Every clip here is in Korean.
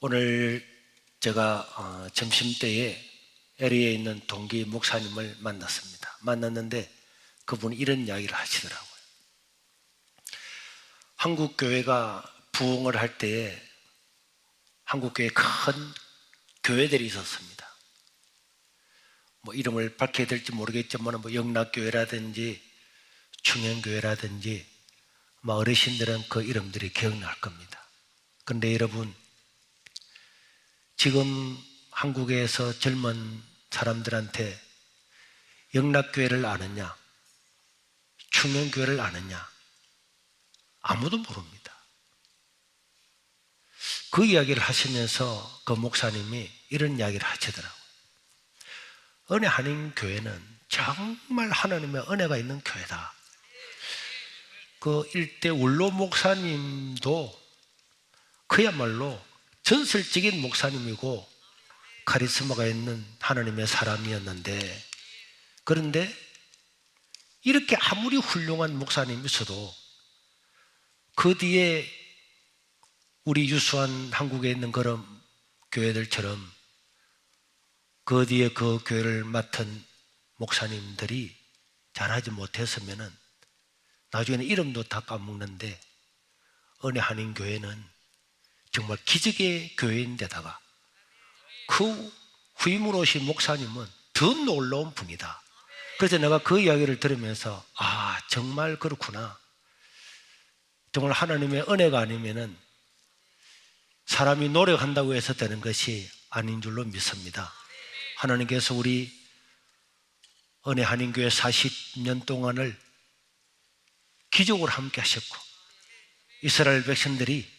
오늘 제가 점심때에 LA에 있는 동기 목사님을 만났습니다. 만났는데 그분이 이런 이야기를 하시더라고요. 한국 교회가 부흥을 할 때에 한국 교회에 큰 교회들이 있었습니다. 뭐 이름을 밝혀야 될지 모르겠지만 뭐 영락교회라든지 충현교회라든지 어르신들은 그 이름들이 기억날 겁니다. 그런데 여러분, 지금 한국에서 젊은 사람들한테 영락교회를 아느냐, 충현교회를 아느냐, 아무도 모릅니다. 그 이야기를 하시면서 그 목사님이 이런 이야기를 하시더라고요. 은혜 한인교회는 정말 하나님의 은혜가 있는 교회다. 그 일대 원로 목사님도 그야말로 전설적인 목사님이고 카리스마가 있는 하나님의 사람이었는데, 그런데 이렇게 아무리 훌륭한 목사님이 있어도 그 뒤에 우리 유수한 한국에 있는 그런 교회들처럼 그 뒤에 그 교회를 맡은 목사님들이 잘하지 못했으면 나중에는 이름도 다 까먹는데, 은혜 한인교회는 정말 기적의 교회인데다가 그 후임으로 오신 목사님은 더 놀라운 분이다. 그래서 내가 그 이야기를 들으면서 정말 그렇구나. 정말 하나님의 은혜가 아니면은 사람이 노력한다고 해서 되는 것이 아닌 줄로 믿습니다. 하나님께서 우리 은혜 한인교회 40년 동안을 기적으로 함께 하셨고, 이스라엘 백성들이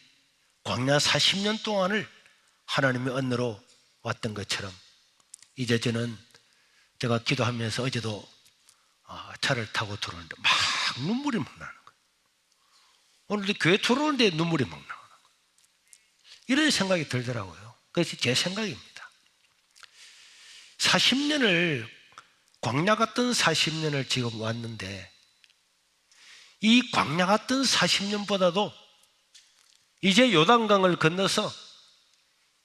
광야 40년 동안을 하나님의 은혜로 왔던 것처럼, 이제 저는 제가 기도하면서 어제도 차를 타고 들어오는데 막 눈물이 막 나는 거예요. 오늘도 교회 들어오는데 눈물이 막 나는 거예요. 이런 생각이 들더라고요. 그것이 제 생각입니다. 40년을, 광야 같은 40년을 지금 왔는데, 이 광야 같은 40년보다도 이제 요단강을 건너서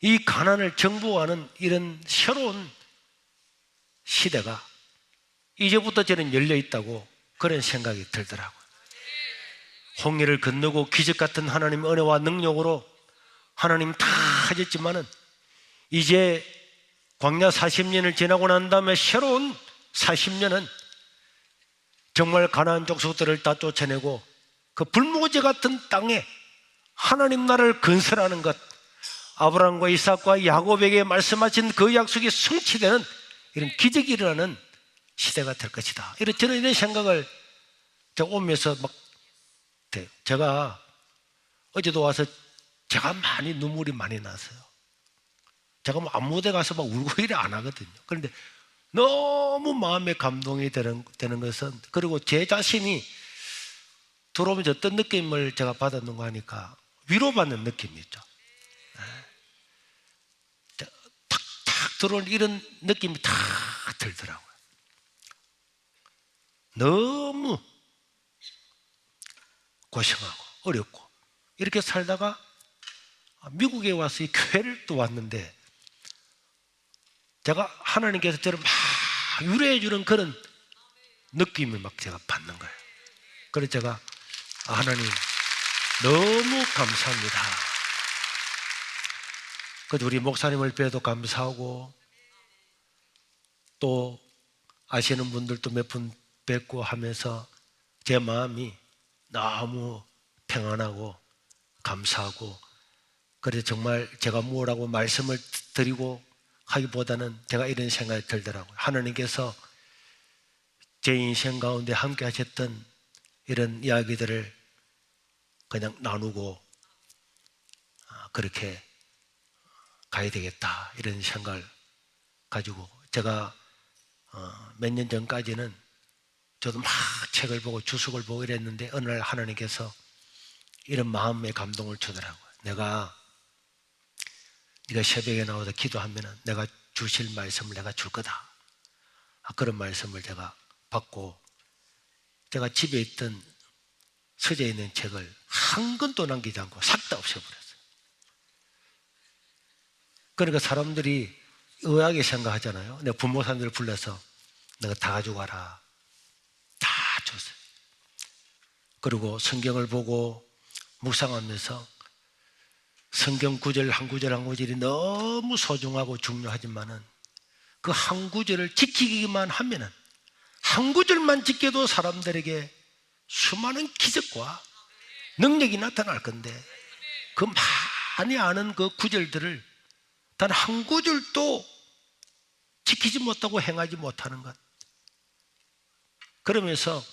이 가나안을 정복하는 이런 새로운 시대가 이제부터 저는 열려 있다고 그런 생각이 들더라고요. 홍해를 건너고 기적 같은 하나님의 은혜와 능력으로 하나님 다 하셨지만은 이제 광야 40년을 지나고 난 다음에 새로운 40년은 정말 가나안 족속들을 다 쫓아내고 그 불모지 같은 땅에 하나님 나라를 건설하는 것, 아브라함과 이삭과 야곱에게 말씀하신 그 약속이 성취되는 이런 기적이 일어나는 시대가 될 것이다. 저는 이런 생각을 제가 오면서 제가 어제도 와서 제가 눈물이 많이 났어요. 제가 아무 데 가서 울고 이래 안 하거든요. 그런데 너무 마음에 감동이 되는 것은, 그리고 제 자신이 들어오면서 어떤 느낌을 제가 받았는가 하니까 위로받는 느낌이 있죠. 탁탁 들어오는 이런 느낌이 탁 들더라고요. 너무 고생하고 어렵고 이렇게 살다가 미국에 와서 이 교회를 또 왔는데, 제가 하나님께서 저를 막 위로해 주는 그런 느낌을 제가 받는 거예요. 그래서 제가 하나님 너무 감사합니다. 그래서 우리 목사님을 뵈도 감사하고, 또 아시는 분들도 몇 분 뵙고 하면서 제 마음이 너무 평안하고 감사하고, 그래서 정말 제가 뭐라고 말씀을 드리고 하기보다는 제가 이런 생각이 들더라고요. 하나님께서 제 인생 가운데 함께 하셨던 이런 이야기들을 그냥 나누고 그렇게 가야 되겠다, 이런 생각을 가지고, 제가 몇 년 전까지는 저도 막 책을 보고 주석을 보고 이랬는데, 어느 날 하나님께서 이런 마음의 감동을 주더라고요. 네가 새벽에 나와서 기도하면 내가 주실 말씀을 내가 줄 거다. 그런 말씀을 제가 받고, 제가 집에 있던 서재에 있는 책을 한 권도 남기지 않고 싹 다 없애버렸어요. 그러니까 사람들이 의아하게 생각하잖아요. 내가 부모사님들 불러서 내가 다 가지고 와라. 다 줬어요. 그리고 성경을 보고 묵상하면서 성경 구절 한 구절 한 구절이 너무 소중하고 중요하지만은 그 한 구절을 지키기만 하면은 한 구절만 지켜도 사람들에게 수많은 기적과 능력이 나타날 건데 그 많이 아는 그 구절들을 단 한 구절도 지키지 못하고 행하지 못하는 것. 그러면서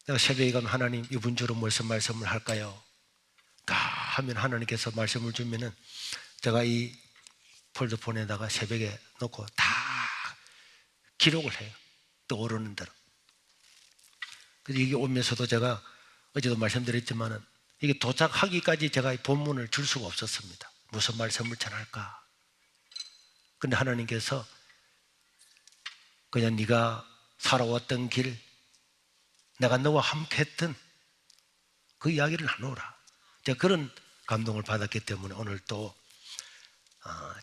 내가 새벽에 가면 하나님 이번 주로 무슨 말씀을 할까요? 하면 하나님께서 말씀을 주면은 제가 이 폴더폰에다가 새벽에 놓고 다 기록을 해요. 떠오르는 대로. 그래서 이게 오면서도 제가 어제도 말씀드렸지만은 이게 도착하기까지 제가 이 본문을 줄 수가 없었습니다. 무슨 말씀을 전할까? 근데 하나님께서 그냥 네가 살아왔던 길, 내가 너와 함께 했던 그 이야기를 나누라. 제가 그런 감동을 받았기 때문에 오늘 또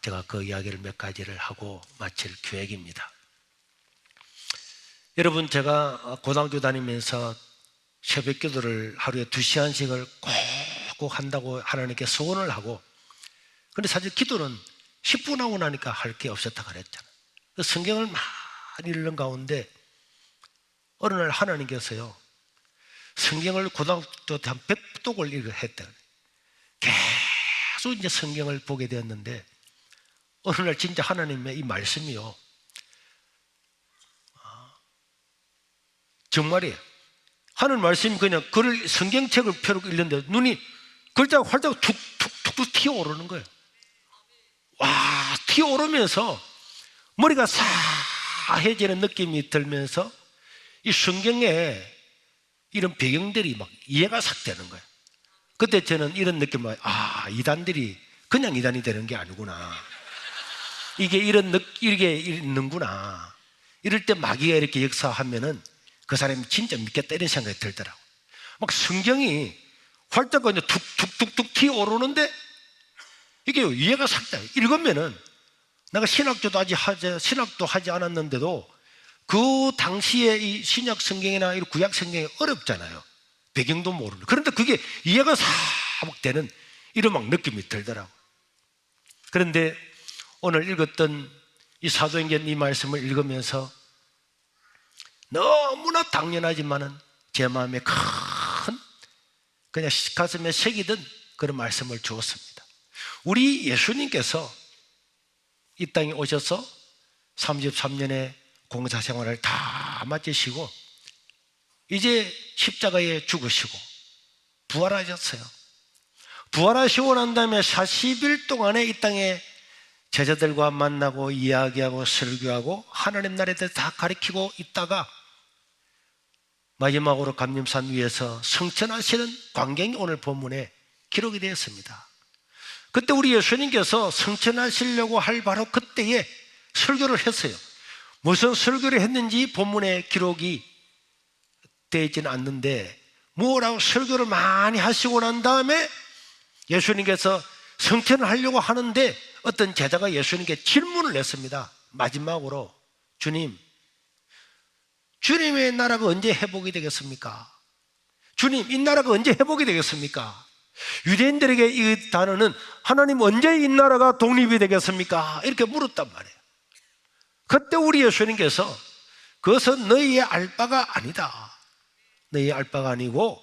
제가 그 이야기를 몇 가지를 하고 마칠 계획입니다. 여러분, 제가 고등학교 다니면서 새벽 기도를 하루에 2시간씩을 꼭 한다고 하나님께 소원을 하고, 근데 사실 기도는 10분 하고 나니까 할 게 없었다 그랬잖아요. 성경을 많이 읽는 가운데 어느 날 하나님께서요, 성경을 고등학교 때 한 100독을 했다. 계속 이제 성경을 보게 되었는데 어느 날 진짜 하나님의 이 말씀이요, 정말이에요. 하는 말씀이 그냥 글을 성경책을 펴고 읽는데 눈이 글자가 활짝 툭툭툭 튀어오르는 거예요. 와, 튀어오르면서 머리가 사해지는 느낌이 들면서 이 성경에 이런 배경들이 막 이해가 싹 되는 거예요. 그때 저는 이런 느낌을, 이단들이 그냥 이단이 되는 게 아니구나. 이게 이렇게 있는구나. 이럴 때 마귀가 이렇게 역사하면은 그 사람이 진짜 믿겠다 이런 생각이 들더라고요. 막 성경이 활짝 그냥 툭툭툭툭 튀어오르는데 이게 이해가 싹 돼요. 읽으면은 내가 신학도 하지 않았는데도 그 당시에 이 신약 성경이나 이 구약 성경이 어렵잖아요. 배경도 모르는. 그런데 그게 이해가 싹 되는 이런 막 느낌이 들더라고요. 그런데 오늘 읽었던 이 사도행전 이 말씀을 읽으면서 너무나 당연하지만은 제 마음에 큰 그냥 가슴에 새기던 그런 말씀을 주었습니다. 우리 예수님께서 이 땅에 오셔서 33년의 공사 생활을 다 마치시고 이제 십자가에 죽으시고 부활하셨어요. 부활하시고 난 다음에 40일 동안에 이 땅에 제자들과 만나고 이야기하고 설교하고 하나님 나라에 대해서 다 가르치고 있다가 마지막으로 감림산 위에서 성천하시는 광경이 오늘 본문에 기록이 되었습니다. 그때 우리 예수님께서 성천하시려고 할 바로 그때에 설교를 했어요. 무슨 설교를 했는지 본문에 기록이 되어 있지는 않는데 뭐라고 설교를 많이 하시고 난 다음에 예수님께서 성천을 하려고 하는데 어떤 제자가 예수님께 질문을 냈습니다. 마지막으로, 주님의 나라가 언제 회복이 되겠습니까? 주님, 이 나라가 언제 회복이 되겠습니까? 유대인들에게 이 단어는 하나님 언제 이 나라가 독립이 되겠습니까? 이렇게 물었단 말이에요. 그때 우리 예수님께서 그것은 너희의 알 바가 아니다. 너희의 알 바가 아니고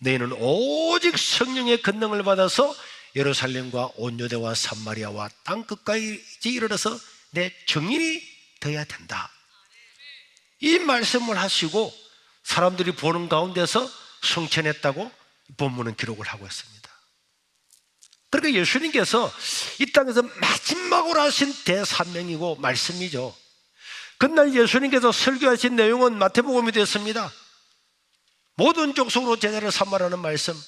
너희는 오직 성령의 권능을 받아서 예루살렘과 온 유대와 사마리아와 땅 끝까지 이르러서 내 증인이 되어야 된다. 이 말씀을 하시고 사람들이 보는 가운데서 성천했다고 본문은 기록을 하고 있습니다. 그러니까 예수님께서 이 땅에서 마지막으로 하신 대사명이고 말씀이죠. 그날 예수님께서 설교하신 내용은 마태복음이 됐습니다. 모든 족속으로 제자를 삼으라는 말씀,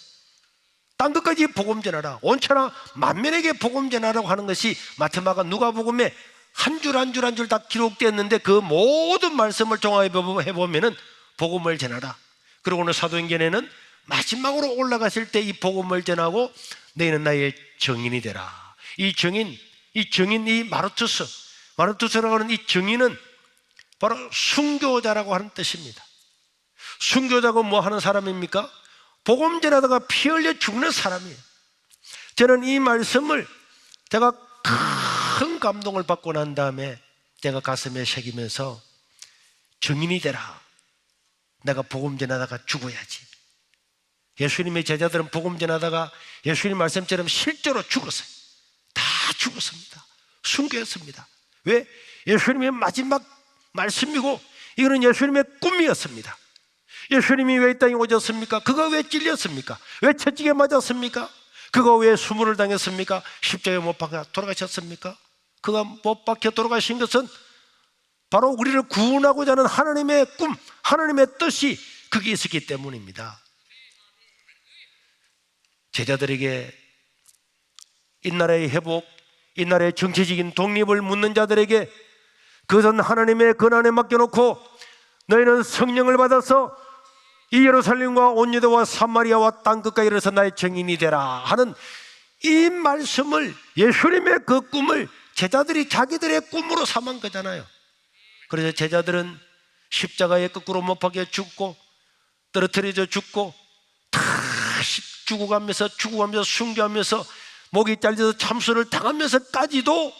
땅 끝까지 복음 전하라, 온천하 만민에게 복음 전하라고 하는 것이 마태마가 누가복음에 한 줄 한 줄 한 줄 다 기록되었는데 그 모든 말씀을 종합해 보면은 복음을 전하라. 그리고 오늘 사도행전에는 마지막으로 올라가실 때 이 복음을 전하고 너희는 나의 증인이 되라. 이 증인, 이 마르투스라고 하는 이 증인은 바로 순교자라고 하는 뜻입니다. 순교자가 뭐 하는 사람입니까? 복음 전하다가 피 흘려 죽는 사람이에요. 저는 이 말씀을 제가 큰 감동을 받고 난 다음에 제가 가슴에 새기면서 증인이 되라. 내가 복음 전하다가 죽어야지. 예수님의 제자들은 복음 전하다가 예수님 말씀처럼 실제로 죽었어요. 다 죽었습니다. 순교했습니다. 왜? 예수님의 마지막 말씀이고 이거는 예수님의 꿈이었습니다. 예수님이 왜 이 땅에 오셨습니까? 그가 왜 찔렸습니까? 왜 채찍에 맞았습니까? 그가 왜 수모를 당했습니까? 십자가에 못 박혀 돌아가셨습니까? 그가 못 박혀 돌아가신 것은 바로 우리를 구원하고자 하는 하나님의 꿈, 하나님의 뜻이 그게 있었기 때문입니다. 제자들에게 이 나라의 회복, 이 나라의 정치적인 독립을 묻는 자들에게 그것은 하나님의 권한에 맡겨놓고 너희는 성령을 받아서 이 예루살렘과 온 유대와 사마리아와 땅끝까지 이르러서 나의 증인이 되라 하는 이 말씀을, 예수님의 그 꿈을 제자들이 자기들의 꿈으로 삼은 거잖아요. 그래서 제자들은 십자가에 거꾸로 못 박혀 죽고 떨어뜨려져 죽고 다 죽어가면서 순교하면서 목이 잘려서 참수를 당하면서까지도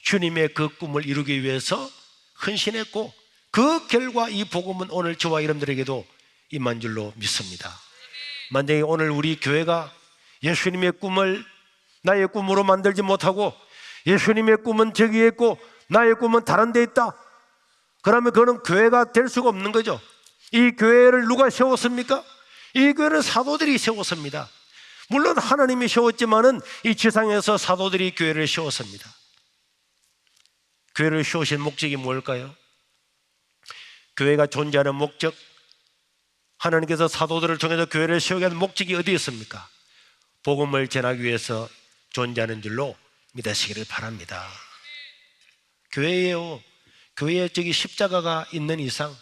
주님의 그 꿈을 이루기 위해서 헌신했고 그 결과 이 복음은 오늘 저와 여러분들에게도 임한 줄로 믿습니다. 만약에 오늘 우리 교회가 예수님의 꿈을 나의 꿈으로 만들지 못하고 예수님의 꿈은 저기에 있고 나의 꿈은 다른 데 있다, 그러면 그거는 교회가 될 수가 없는 거죠. 이 교회를 누가 세웠습니까? 이 교회는 사도들이 세웠습니다. 물론 하나님이 세웠지만은 이 지상에서 사도들이 교회를 세웠습니다. 교회를 세우신 목적이 뭘까요? 교회가 존재하는 목적, 하나님께서 사도들을 통해서 교회를 세우게 하는 목적이 어디에 있습니까? 복음을 전하기 위해서 존재하는 줄로 믿으시기를 바랍니다. 교회예요. 교회에 저기 십자가가 있는 이상,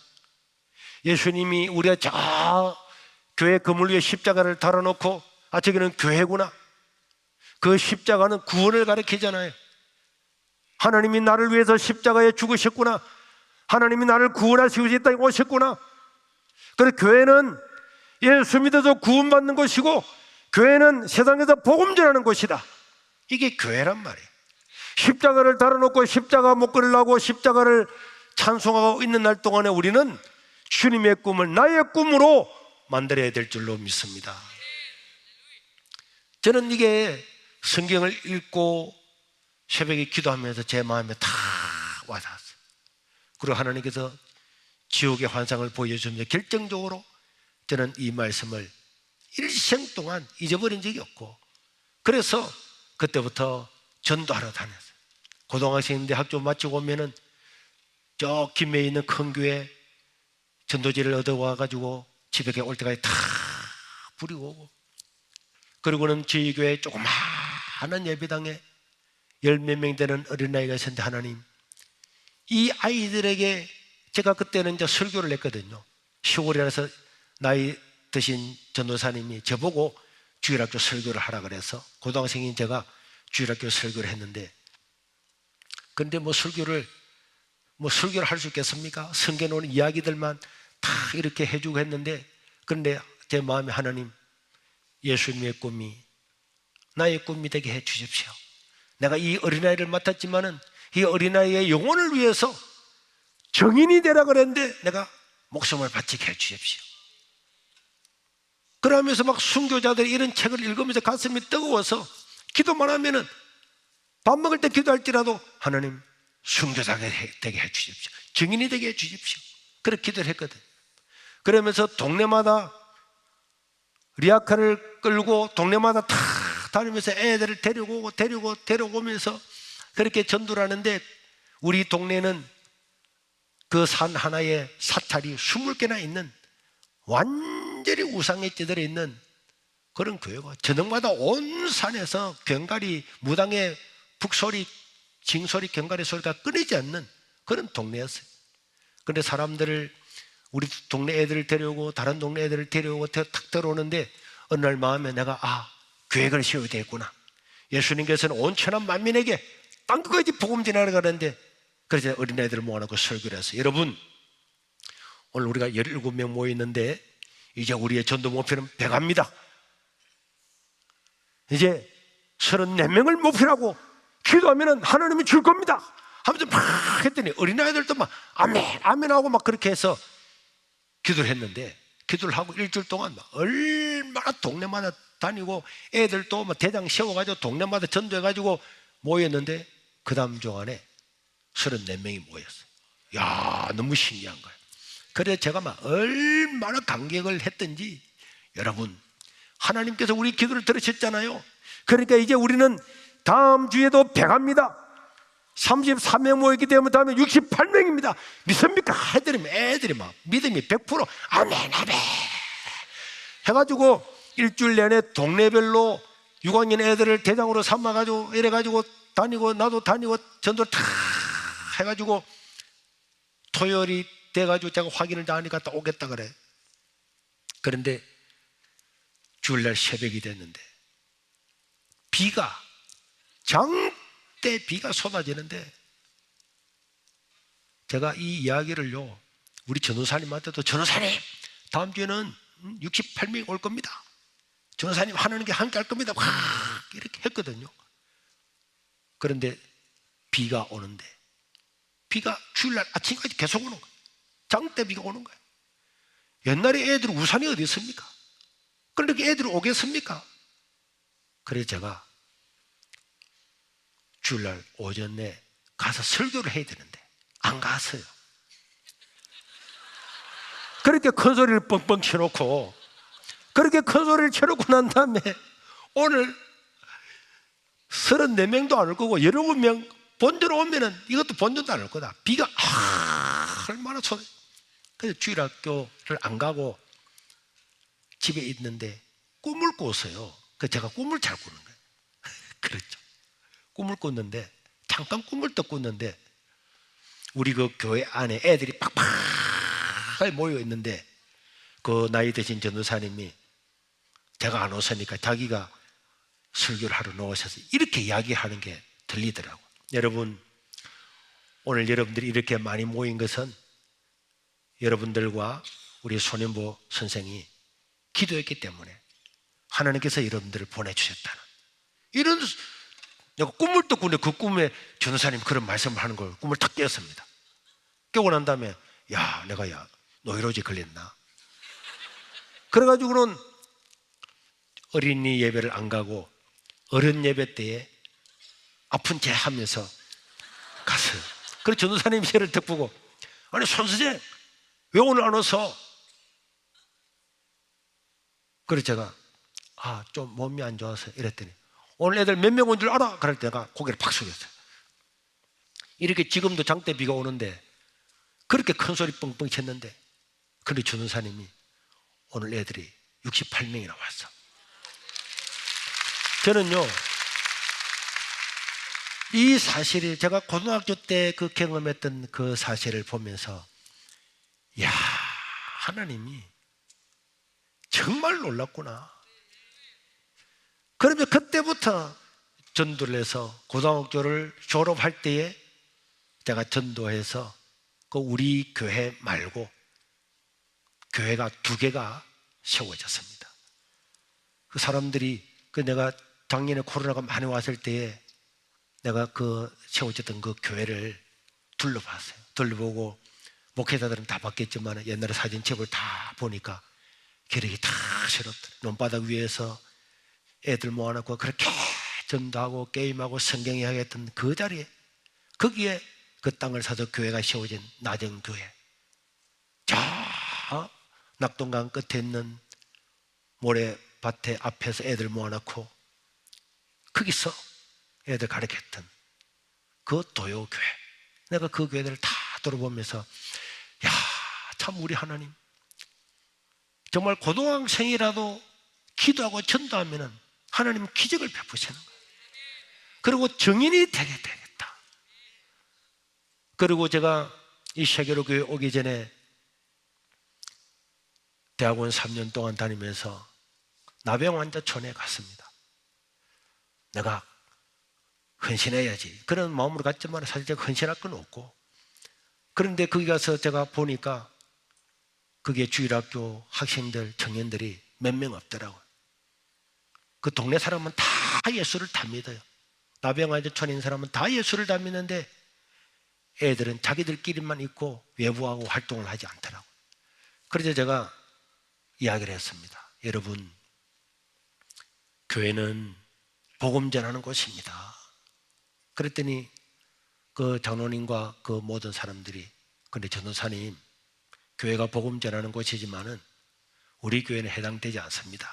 예수님이 우리가 저 교회 건물 위에 십자가를 달아놓고 저기는 교회구나, 그 십자가는 구원을 가리키잖아요. 하나님이 나를 위해서 십자가에 죽으셨구나, 하나님이 나를 구원하시기 위해서 이 땅에 오셨구나. 그래서 교회는 예수 믿어서 구원받는 곳이고 교회는 세상에서 복음 전하는 곳이다. 이게 교회란 말이에요. 십자가를 달아놓고 십자가 목걸이를 하고 십자가를 찬송하고 있는 날 동안에 우리는 주님의 꿈을 나의 꿈으로 만들어야 될 줄로 믿습니다. 저는 이게 성경을 읽고 새벽에 기도하면서 제 마음에 다 와닿았어요. 그리고 하나님께서 지옥의 환상을 보여주면서 결정적으로 저는 이 말씀을 일생 동안 잊어버린 적이 없고, 그래서 그때부터 전도하러 다녔어요. 고등학생인데 학교 마치고 오면은 저 김해에 있는 큰 교회 전도지를 얻어와가지고 집에 올 때까지 다 부리고 오고, 그리고는 저희 교회 조그마한 예배당에 10몇 명 되는 어린아이가 있었는데 하나님, 이 아이들에게 제가 그때는 이제 설교를 했거든요. 시골이라서 나이 드신 전도사님이 저보고 주일학교 설교를 하라 그래서 고등학생인 제가 주일학교 설교를 했는데, 근데 설교를 할 수 있겠습니까? 성경에 오는 이야기들만 다 이렇게 해주고 했는데, 그런데 제 마음에 하나님, 예수님의 꿈이 나의 꿈이 되게 해 주십시오. 내가 이 어린아이를 맡았지만은 이 어린아이의 영혼을 위해서 정인이 되라 그랬는데 내가 목숨을 바치게 해 주십시오. 그러면서 막 순교자들이 이런 책을 읽으면서 가슴이 뜨거워서 기도만 하면은 밥 먹을 때 기도할지라도 하나님 순교자가 되게 해 주십시오, 증인이 되게 해 주십시오, 그렇게 기도를 했거든. 그러면서 동네마다 리아카를 끌고 동네마다 다 다니면서 애들을 데려오면서 그렇게 전도를 하는데, 우리 동네는 그 산 하나에 사찰이 20개나 있는 완전히 우상에 찌들어 있는 그런 교회가 저녁마다 온 산에서 견가리, 무당의 북소리, 징소리, 견가리 소리가 끊이지 않는 그런 동네였어요. 그런데 사람들을, 우리 동네 애들을 데려오고 다른 동네 애들을 데려오고 탁 들어오는데 어느 날 마음에 내가 교회를 세워야 되겠구나, 예수님께서는 온 천하 만민에게 땅끝까지 복음 전하러 가는데, 그래서 어린아이들을 모아놓고 설교를 해서, 여러분 오늘 우리가 17명 모였는데 이제 우리의 전도 목표는 100입니다. 이제 34명을 목표로 하고 기도하면 하나님이 줄 겁니다 하면서 막 했더니 어린아이들도 막 아멘 아멘 하고 막 그렇게 해서 기도를 했는데, 기도를 하고 일주일 동안 막 얼마나 동네마다 다니고 애들도 막 대장 세워가지고 동네마다 전도해가지고 모였는데, 그 다음 주 안에 34명이 모였어요. 야, 너무 신기한 거예요. 그래서 제가 막 얼마나 감격을 했던지, 여러분 하나님께서 우리 기도를 들으셨잖아요. 그러니까 이제 우리는 다음 주에도 100합니다. 34명 모이기 때문에 다음에 68명입니다. 믿습니까? 애들이 막 믿음이 100% 아멘 아멘 해가지고 일주일 내내 동네별로 6학년 애들을 대장으로 삼아가지고 이래가지고 다니고, 나도 다니고 전도를 다 해가지고 토요일이 돼가지고 제가 확인을 다 하니까 또 오겠다 그래. 그런데 주일날 새벽이 됐는데 비가, 장대 비가 쏟아지는데, 제가 이 이야기를요 우리 전도사님한테도, 전도사님 다음 주에는 68명 올 겁니다, 전도사님 하나님께 함께 할 겁니다 막 이렇게 했거든요. 그런데 비가 오는데, 비가 주일날 아침까지 계속 오는 거예요. 장대 비가 오는 거예요. 옛날에 애들 우산이 어디 있습니까? 그렇게 애들이 오겠습니까? 그래서 제가 주일날 오전에 가서 설교를 해야 되는데 안 갔어요. 그렇게 큰 소리를 뻥뻥 쳐놓고, 그렇게 큰 소리를 쳐놓고 난 다음에 오늘 34명도 안 올 거고 17명 본전 오면은 이것도 본전도 안 올 거다. 비가 얼마나 쏟아. 그래서 주일학교를 안 가고 집에 있는데 꿈을 꿨어요. 그래서 제가 꿈을 잘 꾸는 거예요. 그렇죠. 꿈을 꿨는데, 잠깐 꿈을 또 꿨는데, 우리 그 교회 안에 애들이 팍팍 모여 있는데, 그 나이 드신 전도사님이 제가 안 오서니까 자기가 설교를 하러 나오셔서 이렇게 이야기하는 게 들리더라고요. 여러분, 오늘 여러분들이 이렇게 많이 모인 것은 여러분들과 우리 손인보 선생이 기도했기 때문에 하나님께서 여러분들을 보내주셨다는, 이런, 내가 꿈을 또 꾸는데 그 꿈에 전도사님 그런 말씀을 하는 걸 꿈을 탁 깨었습니다. 깨고 난 다음에 내가 노이로제 걸렸나? 그래가지고는 어린이 예배를 안 가고 어른 예배 때에 아픈 체 하면서 갔어요. 그래서 전도사님이 저를 딱 보고, 아니 손수재 왜 오늘 안 와서? 그래서 제가 좀 몸이 안 좋아서 이랬더니, 오늘 애들 몇 명 온 줄 알아? 그럴 때 내가 고개를 팍 숙였어요. 이렇게 지금도 장대 비가 오는데 그렇게 큰 소리 뻥뻥 쳤는데, 그런데 전도사님이 오늘 애들이 68명이나 왔어. 저는요 이 사실이, 제가 고등학교 때 그 경험했던 그 사실을 보면서, 하나님이 정말 놀랐구나. 그러면 그때부터 전도를 해서 고등학교를 졸업할 때에 제가 전도해서 그 우리 교회 말고 교회가 2개가 세워졌습니다. 그 사람들이, 내가 작년에 코로나가 많이 왔을 때에 내가 그 세워졌던 그 교회를 둘러봤어요. 둘러보고 목회자들은 다 봤겠지만 옛날에 사진첩을 다 보니까 계력이 다 새롭더라. 논바닥 위에서 애들 모아놓고 그렇게 전도하고 게임하고 성경 이야기했던 그 자리에, 거기에 그 땅을 사서 교회가 세워진 나정교회, 저 낙동강 끝에 있는 모래밭에 앞에서 애들 모아놓고 거기서 애들 가르쳤던 그 도요교회, 내가 그 교회들을 다 돌아보면서 참 우리 하나님 정말 고등학생이라도 기도하고 전도하면 하나님 기적을 베푸시는 거예요. 그리고 증인이 되게 되겠다. 그리고 제가 이 세계로 교회 오기 전에 대학원 3년 동안 다니면서 나병환자촌에 갔습니다. 내가 헌신해야지. 그런 마음으로 갔지만 사실 제가 헌신할 건 없고. 그런데 거기 가서 제가 보니까 그게 주일학교 학생들, 청년들이 몇 명 없더라고요. 그 동네 사람은 다 예수를 다 믿어요. 나병아저촌에 있는 사람은 다 예수를 다 믿는데 애들은 자기들끼리만 있고 외부하고 활동을 하지 않더라고요. 그래서 제가 이야기를 했습니다. 여러분, 교회는 복음 전하는 곳입니다. 그랬더니 그 장로님과 그 모든 사람들이, 근데 전도사님, 교회가 복음 전하는 곳이지만은 우리 교회는 해당되지 않습니다.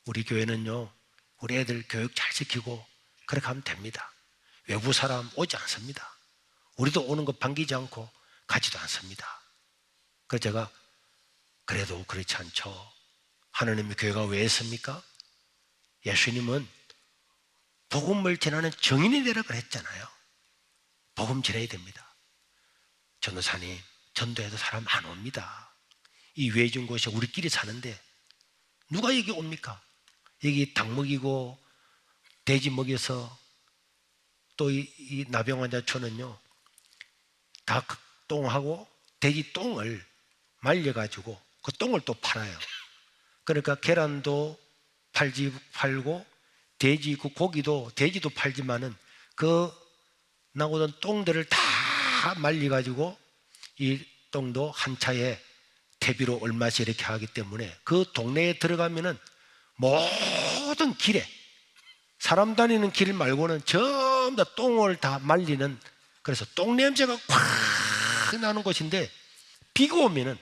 우리 교회는요, 우리 애들 교육 잘 시키고 그렇게 하면 됩니다. 외부 사람 오지 않습니다. 우리도 오는 거 반기지 않고 가지도 않습니다. 그래서 제가 그래도 그렇지 않죠. 하나님의 교회가 왜 있습니까? 예수님은 복음을 전하는 정인이 되라 그랬잖아요. 복음 전해야 됩니다. 전도사님, 전도해도 사람 안 옵니다. 이 외진 곳에 우리끼리 사는데 누가 여기 옵니까? 여기 닭 먹이고 돼지 먹여서 또 이 나병환자촌은요, 닭 똥하고 돼지 똥을 말려가지고 그 똥을 또 팔아요. 그러니까 계란도 팔고 돼지 그 고기도 돼지도 팔지만은 그 나오던 똥들을 다 말려가지고 이 똥도 한 차에 퇴비로 얼마씩 이렇게 하기 때문에 그 동네에 들어가면은 모든 길에 사람 다니는 길 말고는 전부 다 똥을 다 말리는, 그래서 똥 냄새가 확 나는 곳인데 비가 오면은,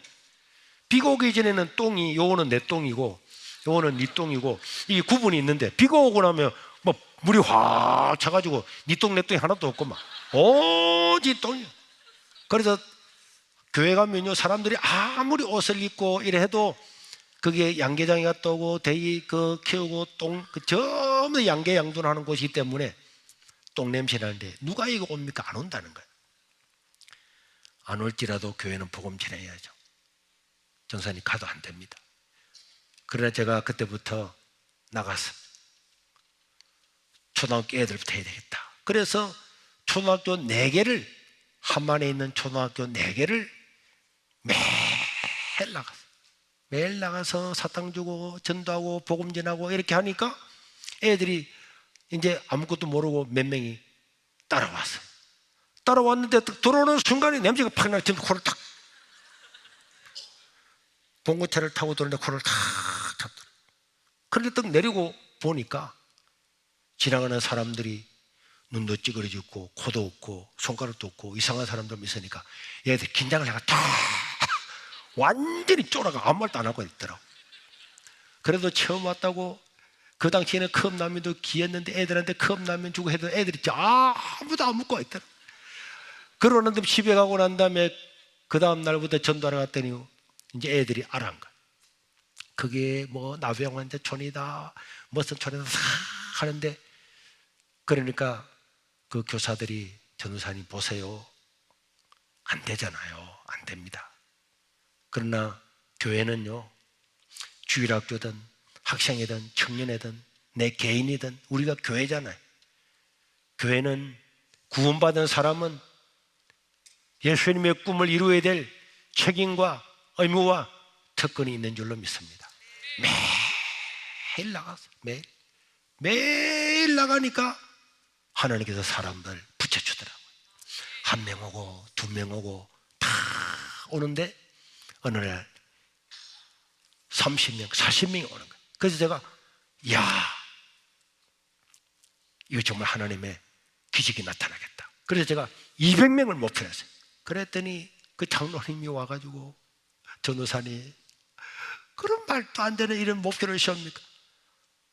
비가 오기 전에는 똥이 요거는 내 똥이고 요거는 네 똥이고 이 구분이 있는데 비가 오고 나면 뭐 물이 확 차가지고 네 똥 내 똥이 하나도 없고 막 오지 똥이. 그래서 교회 가면요, 사람들이 아무리 옷을 입고 이래 해도 그게 양계장이 갔다 오고 돼지 그 키우고 똥 그 전부 양계 양분하는 곳이기 때문에 똥 냄새 나는데 누가 이거 옵니까? 안 온다는 거예요. 안 올지라도 교회는 복음 전해야죠. 전사님 가도 안 됩니다. 그러나 제가 그때부터 나가서 초등학교 애들부터 해야 되겠다. 그래서 초등학교 4개를, 한만에 있는 초등학교 4개를 매일 나가서 사탕 주고 전도하고 복음 전하고 이렇게 하니까 애들이 이제 아무것도 모르고 몇 명이 따라왔어요. 따라왔는데 들어오는 순간에 냄새가 팍 나서 코를 탁, 봉고차를 타고 들어오는데 코를 탁 탔더라고요. 그런데 딱 내리고 보니까 지나가는 사람들이 눈도 찌그러지고 코도 없고 손가락도 없고 이상한 사람들 있으니까 얘들 긴장을 해가 탁 완전히 쫄아가 아무 말도 안 하고 있더라고. 그래도 처음 왔다고 그 당시에는 컵라면도 귀했는데 애들한테 컵라면 주고 해도 애들이 아무도 안 먹고 있더라고. 그러는데 집에 가고 난 다음에 그 다음 날부터 전도하러 갔더니 이제 애들이 알아한 거야. 그게 뭐 나병환자촌이다 무슨 촌이다 하는데, 그러니까 그 교사들이 전도사님 보세요, 안 되잖아요. 안 됩니다. 그러나 교회는요, 주일학교든 학생이든 청년이든 내 개인이든 우리가 교회잖아요. 교회는 구원받은 사람은 예수님의 꿈을 이루어야 될 책임과 의무와 특권이 있는 줄로 믿습니다. 매일 나가서 매일 나가니까 하나님께서 사람들 붙여주더라고요. 1명 오고 2명 오고 다 오는데 어느 날 30명, 40명이 오는 거예요. 그래서 제가 이거 정말 하나님의 기적이 나타나겠다. 그래서 제가 200명을 목표로 했어요. 그랬더니 그 장로님이 와가지고 전도사님, 그런 말도 안 되는 이런 목표를 세웁니까?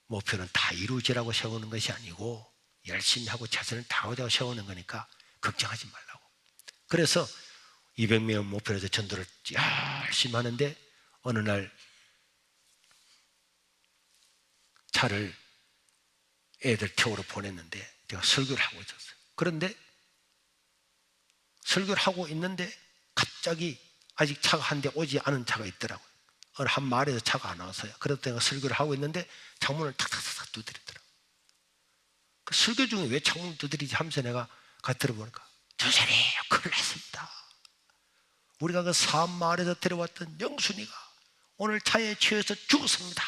목표는 다 이루어지라고 세우는 것이 아니고 열심히 하고 최선을 다하자고 세우는 거니까 걱정하지 말라고. 그래서 200명 목표로 해서 전도를 열심히 하는데 어느 날 차를 애들 태우러 보냈는데 제가 설교를 하고 있었어요. 그런데 설교를 하고 있는데 갑자기 아직 차가 한 대 오지 않은 차가 있더라고요. 어느 한 마을에서 차가 안 왔어요. 그래서 내가 설교를 하고 있는데 창문을 탁탁탁 두드리더라고요. 설교 중에 왜 창문 두드리지 하면서 내가 같이 들어보니까 조선이 큰일 났습니다. 우리가 그 사마을에서 데려왔던 영순이가 오늘 차에 치여서 죽었습니다.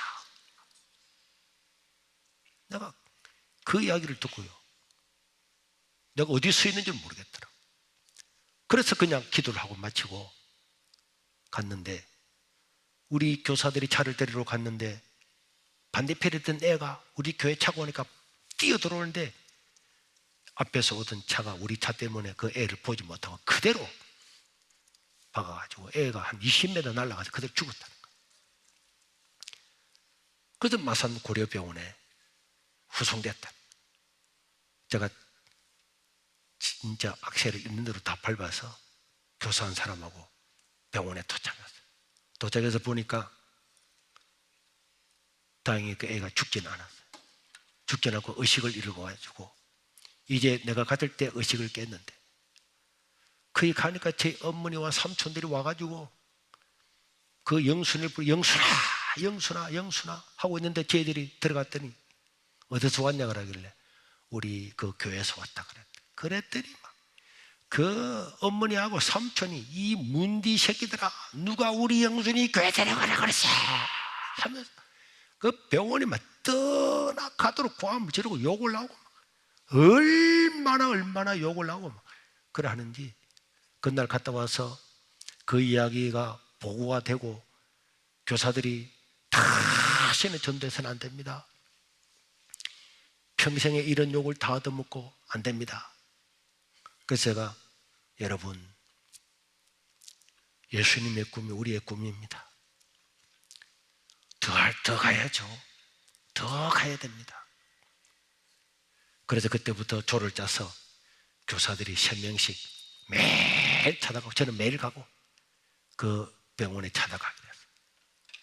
내가 그 이야기를 듣고요, 내가 어디에 서 있는지 모르겠더라. 그래서 그냥 기도를 하고 마치고 갔는데, 우리 교사들이 차를 데리러 갔는데 반대편에 있던 애가 우리 교회 차고 오니까 뛰어 들어오는데 앞에서 오던 차가 우리 차 때문에 그 애를 보지 못하고 그대로 박아가지고 애가 한 20m 날아가서 그대로 죽었다는 거예요. 그래서 마산 고려병원에 후송됐다. 제가 진짜 악셀을 있는 대로 다 밟아서 교사한 사람하고 병원에 도착했어요. 도착해서 보니까 다행히 그 애가 죽지는 않았어요. 죽지 않고 의식을 잃어가지고 이제 내가 갔을 때 의식을 깼는데, 거기 가니까 제 어머니와 삼촌들이 와가지고 그 영순이를 부르고 영순아 영순아 영순아 하고 있는데, 쟤들이 들어갔더니 어디서 왔냐 그러길래 우리 그 교회에서 왔다 그랬더니 막 그 어머니하고 삼촌이 이 문디 새끼들아, 누가 우리 영순이 교회 데려가라 그랬어 하면서 그 병원이 막 떠나가도록 고함을 지르고 욕을 하고 얼마나 욕을 하고 막 그래 하는지, 그날 갔다 와서 그 이야기가 보고가 되고 교사들이 다시는 전도해서는 안 됩니다. 평생에 이런 욕을 다 얻어먹고 안 됩니다. 그래서 제가, 여러분, 예수님의 꿈이 우리의 꿈입니다. 더 가야죠. 더 가야 됩니다. 그래서 그때부터 조를 짜서 교사들이 3명씩 매일 찾아가고, 저는 매일 가고 그 병원에 찾아가게 됐어요.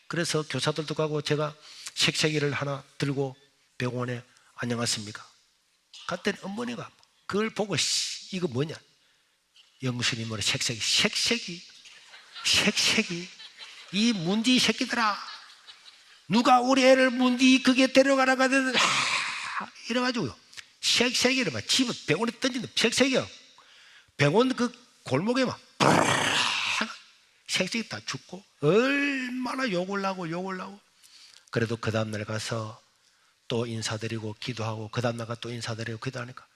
그래서 교사들도 가고 제가 색색이를 하나 들고 병원에 안녕하십니까? 갔더니 어머니가 그걸 보고 이거 뭐냐? 영순이 뭐래 색색이 이 문디 새끼들아, 누가 우리 애를 문디 그게 데려가라고 하더니 이래가지고요, 색색이를 막 집어 병원에 던지는 색색이요. 병원 그 골목에 막 색색이 다 죽고 얼마나 욕을 하고. 그래도 그 다음날 가서 또 인사드리고 기도하고, 그 다음날 가서 또 인사드리고 기도하니까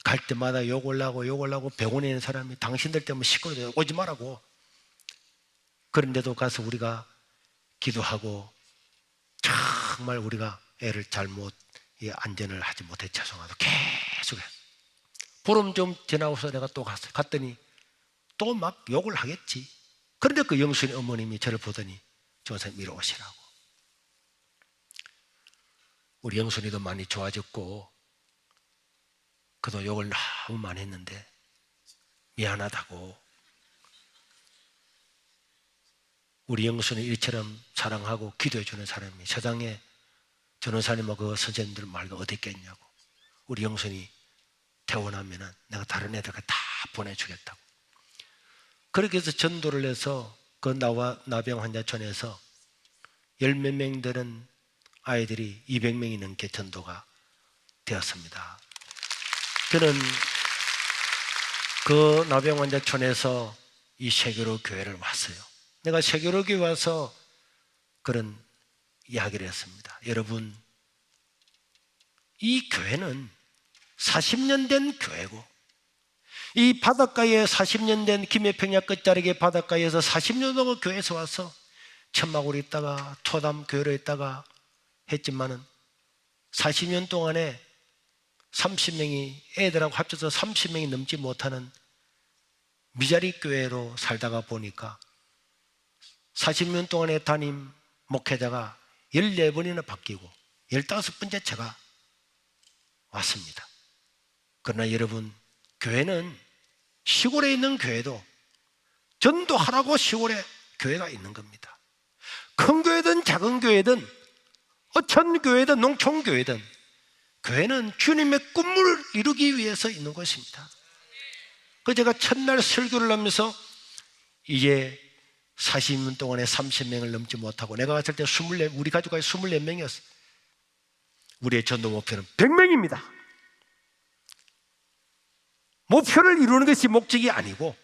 갈 때마다 욕을 하고 병원에 있는 사람이 당신들 때문에 시끄러워 오지 말라고. 그런데도 가서 우리가 기도하고 정말 우리가 애를 잘못 안전을 하지 못해 죄송하다 계속해서 보름 좀 지나고서 내가 또 갔더니 또 막 욕을 하겠지. 그런데 그 영순이 어머님이 저를 보더니 조선생님 이리 오시라고. 우리 영순이도 많이 좋아졌고 그도 욕을 너무 많이 했는데 미안하다고, 우리 영순이 이처럼 사랑하고 기도해 주는 사람이 세상에 전호사님하고 그 선생님들 말고 어디 있겠냐고, 우리 영순이 태어나면은 내가 다른 애들과 다 보내주겠다고. 그렇게 해서 전도를 해서 그 나병 환자촌에서 10몇 명 되는 아이들이 200명이 넘게 전도가 되었습니다. 저는 그 나병 환자촌에서 이 세교로 교회를 왔어요. 내가 세교로 교회 와서 그런 이야기를 했습니다. 여러분, 이 교회는 40년 된 교회고, 이 바닷가에 40년 된 김해평야 끝자락의 바닷가에서 40년 동안 교회에서 와서 천막으로 있다가 토담 교회로 있다가 했지만은 40년 동안에 30명이 애들하고 합쳐서 30명이 넘지 못하는 미자리 교회로 살다가 보니까 40년 동안의 담임 목회자가 14번이나 바뀌고 15번째 제가 왔습니다. 그러나 여러분, 교회는 시골에 있는 교회도 전도하라고 시골에 교회가 있는 겁니다. 큰 교회든 작은 교회든 어촌 교회든 농촌 교회든 교회는 주님의 꿈을 이루기 위해서 있는 것입니다. 그 제가 첫날 설교를 하면서 이제 40년 동안에 30명을 넘지 못하고, 내가 갔을 때 우리 가족이 24명이었어요. 우리의 전도 목표는 100명입니다. 목표를 이루는 것이 목적이 아니고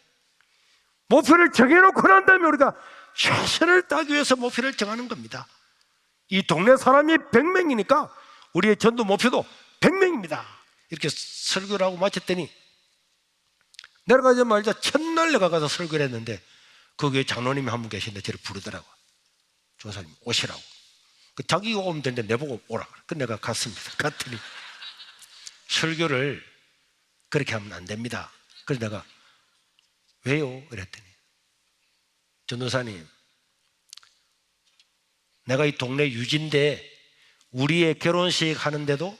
목표를 정해놓고 난 다음에 우리가 최선을 다하기 위해서 목표를 정하는 겁니다. 이 동네 사람이 100명이니까 우리의 전도 목표도 100명입니다. 이렇게 설교를 하고 마쳤더니 내려가자마자 첫날 내가 가서 설교를 했는데 거기에 장로님이 한 분 계신데 저를 부르더라고. 조사님 오시라고. 자기가 오면 되는데 내보고 오라. 그 내가 갔습니다. 갔더니 설교를 그렇게 하면 안 됩니다. 그래서 내가 왜요? 이랬더니 전도사님, 내가 이 동네 유지인데 우리의 결혼식 하는데도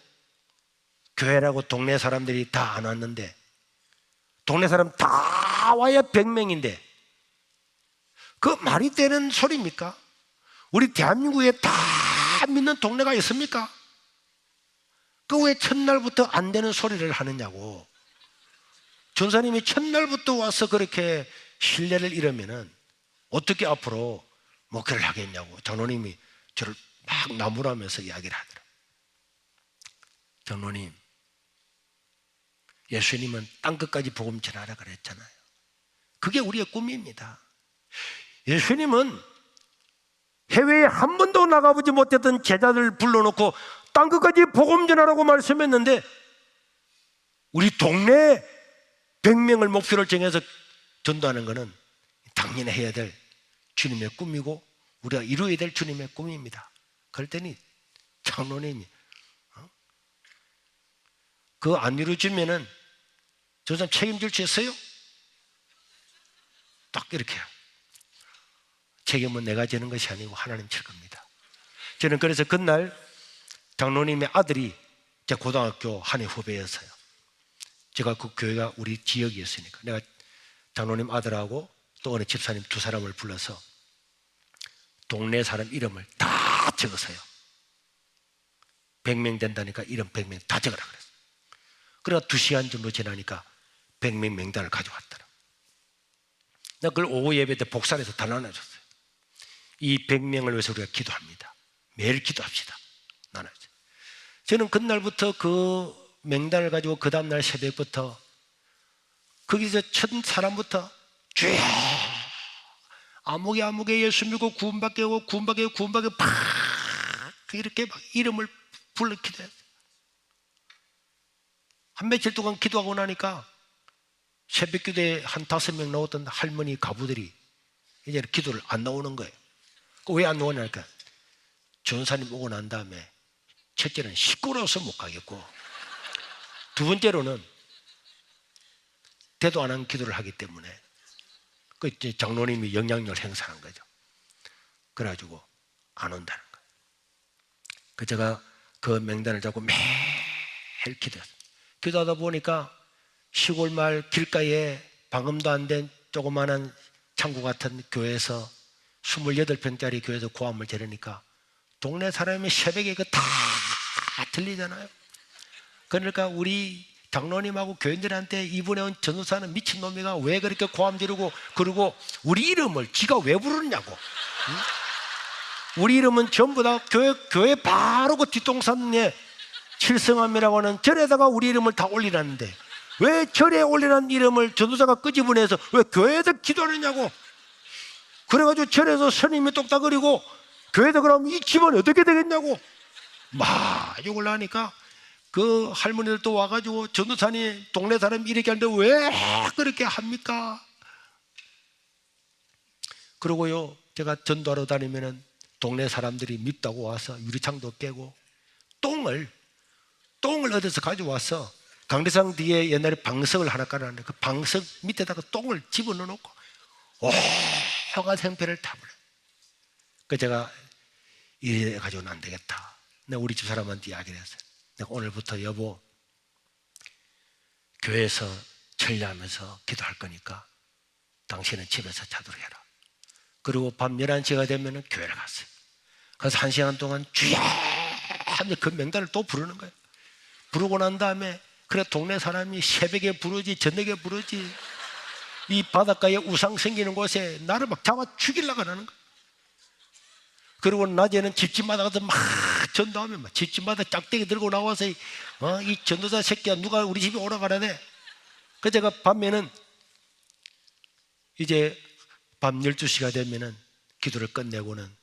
교회라고 동네 사람들이 다 안 왔는데 동네 사람 다 와야 100명인데 그 말이 되는 소리입니까? 우리 대한민국에 다 믿는 동네가 있습니까? 그 왜 첫날부터 안 되는 소리를 하느냐고. 전사님이 첫날부터 와서 그렇게 신뢰를 잃으면은 어떻게 앞으로 목회를 하겠냐고 장로님이 저를 막 나무라면서 이야기를 하더라고요. 장로님, 예수님은 땅끝까지 복음 전하라 그랬잖아요. 그게 우리의 꿈입니다. 예수님은 해외에 한 번도 나가보지 못했던 제자들 불러놓고 땅끝까지 복음 전하라고 말씀했는데 우리 동네 100명을 목표를 정해서 전도하는 것은 당연히 해야 될 주님의 꿈이고 우리가 이루어야 될 주님의 꿈입니다. 그랬더니 장로님이 그거 안 이루어지면은 저 사람 책임질 수 있어요? 딱 이렇게 책임은 내가 지는 것이 아니고 하나님 질 겁니다. 저는 그래서 그날 장로님의 아들이 제 고등학교 한 해 후배였어요. 제가 그 교회가 우리 지역이었으니까 내가 장로님 아들하고 또 어느 집사님 두 사람을 불러서 동네 사람 이름을 다 적었어요. 100명 된다니까 이름 100명 다 적으라 그랬어요. 그래가 2시간 정도 지나니까 100명 명단을 가져왔더라. 내가 그걸 오후 예배 때 복사해서 다 나눠줬어요. 이 100명을 위해서 우리가 기도합니다. 매일 기도합시다. 나눠줬어요. 저는 그날부터 그 명단을 가지고 그 다음날 새벽부터 거기서 첫 사람부터 주여 아무개 예수 믿고 구원받게 하고 구원받게 팍 이렇게 막 이름을 불러 기도했어요. 한 며칠 동안 기도하고 나니까 새벽 기도에 한 5명 나왔던 할머니 가부들이 이제 기도를 안 나오는 거예요. 왜 안 나오냐니까 전사님 오고 난 다음에 첫째는 시끄러워서 못 가겠고 두 번째로는 대도 안 한 기도를 하기 때문에 그 장로님이 영향력을 행사한 거죠. 그래가지고 안 온다는 거예요. 그 제가 그 명단을 잡고 매일 기도했어요. 기도하다 보니까 시골 마을 길가에 방음도 안 된 조그마한 창고 같은 교회에서 28평짜리 교회에서 고함을 지르니까 동네 사람이 새벽에 그 다 들리잖아요. 그러니까 우리 장로님하고 교인들한테 이번에 온 전도사는 미친놈이가 왜 그렇게 고함 지르고 그리고 우리 이름을 지가 왜 부르느냐고. 응? 우리 이름은 전부 다 교회 바로 그 뒷동산에 칠성함이라고 하는 절에다가 우리 이름을 다 올리라는데 왜 절에 올리라는 이름을 전도사가 끄집어내서 왜 교회에서 기도하느냐고. 그래가지고 절에서 스님이 똑딱거리고 교회에서 그러면 이 집은 어떻게 되겠냐고 막 욕을 하니까 그 할머니들도 와가지고 전도사님 동네 사람 이렇게 하는데 왜 그렇게 합니까? 그러고요 제가 전도하러 다니면은 동네 사람들이 밉다고 와서 유리창도 깨고 똥을 어디서 가져와서 강대상 뒤에 옛날에 방석을 하나 깔아놨는데 그 방석 밑에다가 똥을 집어넣어놓고 온갖 생패를 타버려요. 그 제가 이래 가지고는 안 되겠다. 내가 우리 집 사람한테 이야기를 했어요. 내가 오늘부터 여보 교회에서 천리하면서 기도할 거니까 당신은 집에서 자도록 해라. 그리고 밤 11시가 되면 교회를 갔어요. 그래서 1시간 동안 주여 하면 그 명단을 또 부르는 거예요. 부르고 난 다음에 그래 동네 사람이 새벽에 부르지 저녁에 부르지 이 바닷가에 우상 생기는 곳에 나를 막 잡아 죽이려고 하는 거예요. 그리고 낮에는 집집마다 가서 막 전도하면 막 집집마다 짝대기 들고 나와서 이 전도사 새끼야 누가 우리 집에 오라 가라네. 그 제가 밤에는 이제 밤 12시가 되면은 기도를 끝내고는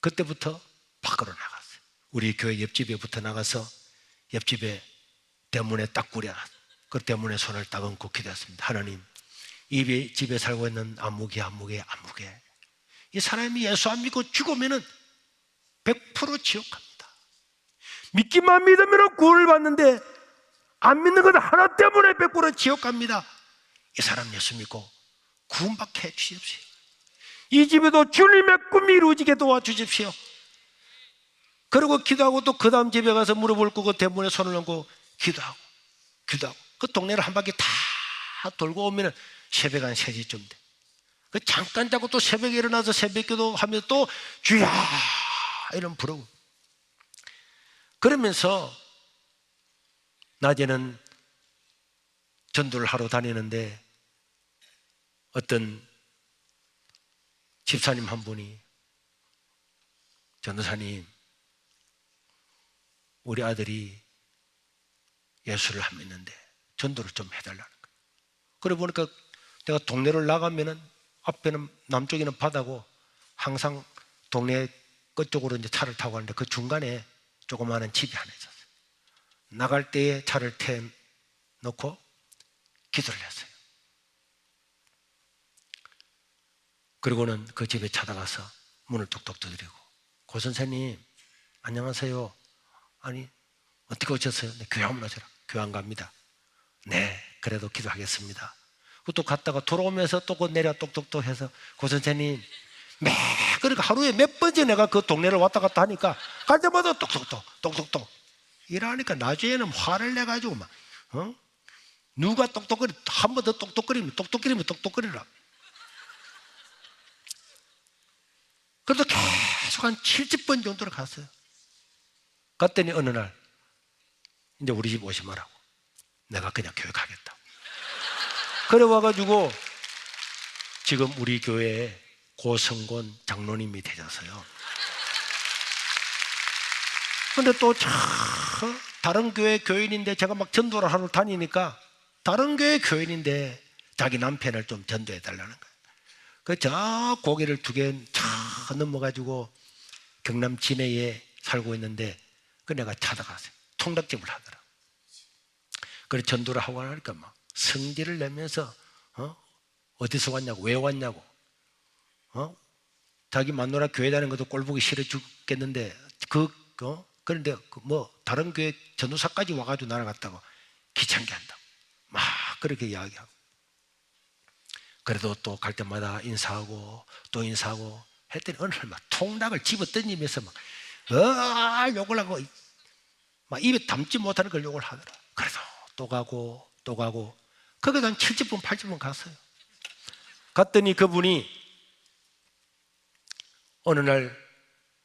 그때부터 밖으로 나갔어요. 우리 교회 옆집에부터 나가서 옆집에 대문에 딱 구려놨어요. 그 대문에 손을 딱 얹고 기도했습니다. 하나님, 이 집에 살고 있는 아무개 이 사람이 예수 안 믿고 죽으면은 100% 지옥 갑니다. 믿기만 믿으면 구원을 받는데 안 믿는 건 하나 때문에 100% 지옥 갑니다. 이 사람 예수 믿고 구원받게 해주십시오. 이 집에도 주님의 꿈이 이루어지게 도와주십시오. 그리고 기도하고 또 그 다음 집에 가서 무릎을 꿇고 대문에 손을 얹고 기도하고 그 동네를 한 바퀴 다 돌고 오면 새벽 한 3시쯤 돼. 그 잠깐 자고 또 새벽에 일어나서 새벽기도 하면서 또 주야 이런 부르고, 그러면서 낮에는 전도를 하러 다니는데 어떤 집사님 한 분이, 전도사님, 우리 아들이 예수를 안 믿는데 전도를 좀 해달라는 거예요. 그래 보니까 내가 동네를 나가면은 앞에는 남쪽에는 바다고 항상 동네 끝쪽으로 이제 차를 타고 가는데 그 중간에 조그마한 집이 하나 있었어요. 나갈 때에 차를 태워놓고 기도를 했어요. 그리고는 그 집에 찾아가서 문을 톡톡 두드리고, 고 선생님 안녕하세요. 아니 어떻게 오셨어요? 네, 교회 한번 오셔라. 교회 안 갑니다. 네, 그래도 기도하겠습니다. 또 갔다가 돌아오면서 또 그 내려 똑똑똑 해서, 고 선생님 그러니까 하루에 몇 번째 내가 그 동네를 왔다 갔다 하니까 갈 때마다 똑똑똑 이러니까 나중에는 화를 내가지고 막 누가 똑똑거리, 한 번 더 똑똑거리면 똑똑거리라. 그래도 계속 한 70번 정도를 갔어요. 갔더니 어느 날 이제 우리 집 오시마라고, 내가 그냥 교회 가겠다. 그래 와가지고 지금 우리 교회에 고성곤 장로님이 되셔서요. 근데 또 다른 교회 교인인데, 제가 막 전도를 하러 다니니까 다른 교회 교인인데 자기 남편을 좀 전도해 달라는 거예요. 그 저 고개를 2개 차 넘어가지고 경남 진해에 살고 있는데 그 내가 찾아갔어요. 통닭집을 하더라. 그래 전도를 하고 하니까 막 성질을 내면서 어디서 왔냐고, 왜 왔냐고, 자기 마누라 교회 다니는 것도 꼴 보기 싫어 죽겠는데 그런데 뭐 다른 교회 전도사까지 와가지고 날아갔다고 귀찮게 한다고 막 그렇게 이야기하고, 그래도 또 갈 때마다 인사하고 또 인사하고 했더니 어느 날 막 통닭을 집어 던지면서 막 욕을 하고 막 입에 담지 못하는 걸 욕을 하더라. 그래서 또 가고 거기서 한 70분 80분 갔어요. 갔더니 그분이 어느 날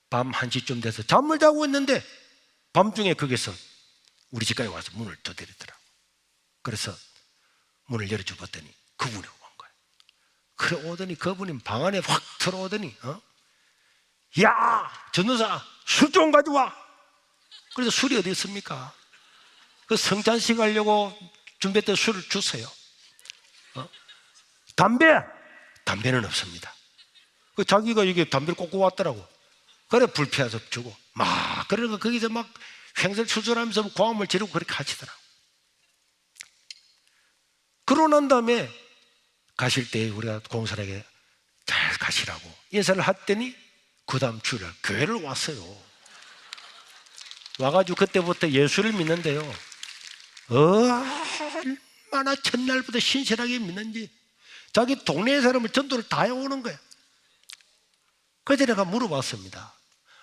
밤 1시쯤 돼서 잠을 자고 있는데 밤중에 거기서 우리 집까지 와서 문을 두드리더라고. 그래서 문을 열어줘 봤더니 그분이 온 거예요. 그래 오더니 그분이 방 안에 확 들어오더니 야 전도사 술 좀 가져와. 그래서 술이 어디 있습니까? 그 성찬식 하려고 준비했던 술을 주세요. 담배는 없습니다. 그 자기가 이게 담배를 꽂고 왔더라고. 그래 불 피워서 주고 막 그러니까 거기서 막 횡설수설하면서 고함을 지르고 그렇게 하시더라고. 그러고 난 다음에 가실 때 우리가 공사에게 잘 가시라고 인사를 했더니 그 다음 주일 교회를 왔어요. 와가지고 그때부터 예수를 믿는데요, 얼마나 첫날부터 신실하게 믿는지 자기 동네 사람을 전도를 다 해오는 거예요. 그래서 내가 물어봤습니다.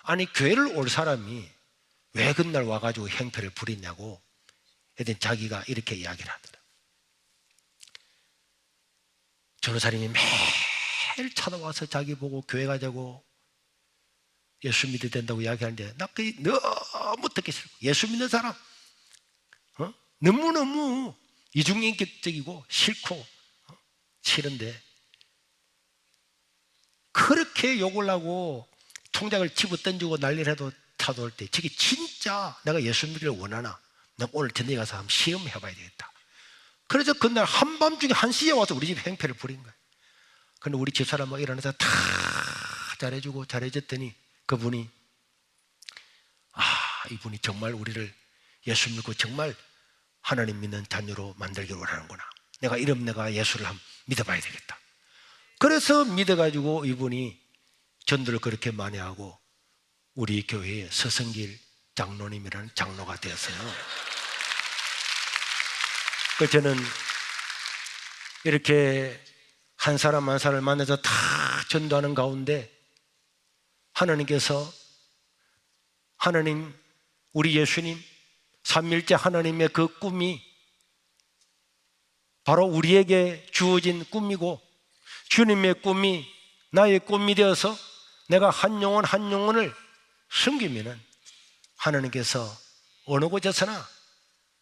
아니 교회를 올 사람이 왜 그날 와가지고 행패를 부리냐고 했더니 자기가 이렇게 이야기를 하더라. 전도사님이 매일 찾아와서 자기 보고 교회 가자고 예수 믿어야 된다고 이야기하는데 나 그게 너무 듣기 싫고, 예수 믿는 사람 너무너무 이중인격적이고 싫고 싫은데 그렇게 욕을 하고 통장을 집어 던지고 난리를 해도 찾아올 때 저게 진짜 내가 예수 믿기를 원하나? 내가 오늘 전에 가서 한번 시험해봐야 되겠다. 그래서 그날 한밤중에 1시에 와서 우리 집 행패를 부린 거예요. 근데 우리 집사람 막 일어나서 다 잘해주고 잘해줬더니 그분이 이분이 정말 우리를 예수 믿고 정말 하나님 믿는 자녀로 만들기를 원하는구나. 내가 예수를 한번 믿어봐야 되겠다. 그래서 믿어가지고 이분이 전도를 그렇게 많이 하고 우리 교회에 서성길 장로님이라는 장로가 되었어요. 그 저는 이렇게 한 사람 한 사람을 만나서 다 전도하는 가운데 하나님께서 우리 예수님 삼위일체 하나님의 그 꿈이 바로 우리에게 주어진 꿈이고 주님의 꿈이 나의 꿈이 되어서 내가 한 영혼을 섬기면은 하나님께서 어느 곳에서나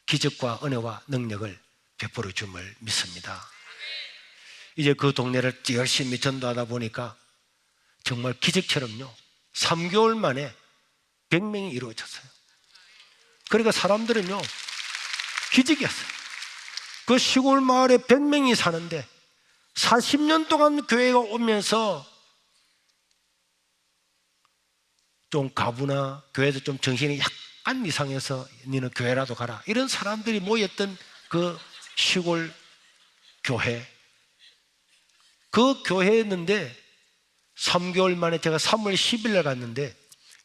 기적과 은혜와 능력을 베풀어 줌을 믿습니다. 이제 그 동네를 열심히 전도하다 보니까 정말 기적처럼요 3개월 만에 100명이 이루어졌어요. 그러니까 사람들은요 기적이었어요. 그 시골 마을에 100명이 사는데 40년 동안 교회가 오면서 좀 가부나 교회에서 좀 정신이 약간 이상해서 너는 교회라도 가라 이런 사람들이 모였던 그 시골 교회, 그 교회였는데 3개월 만에 제가 3월 10일 날 갔는데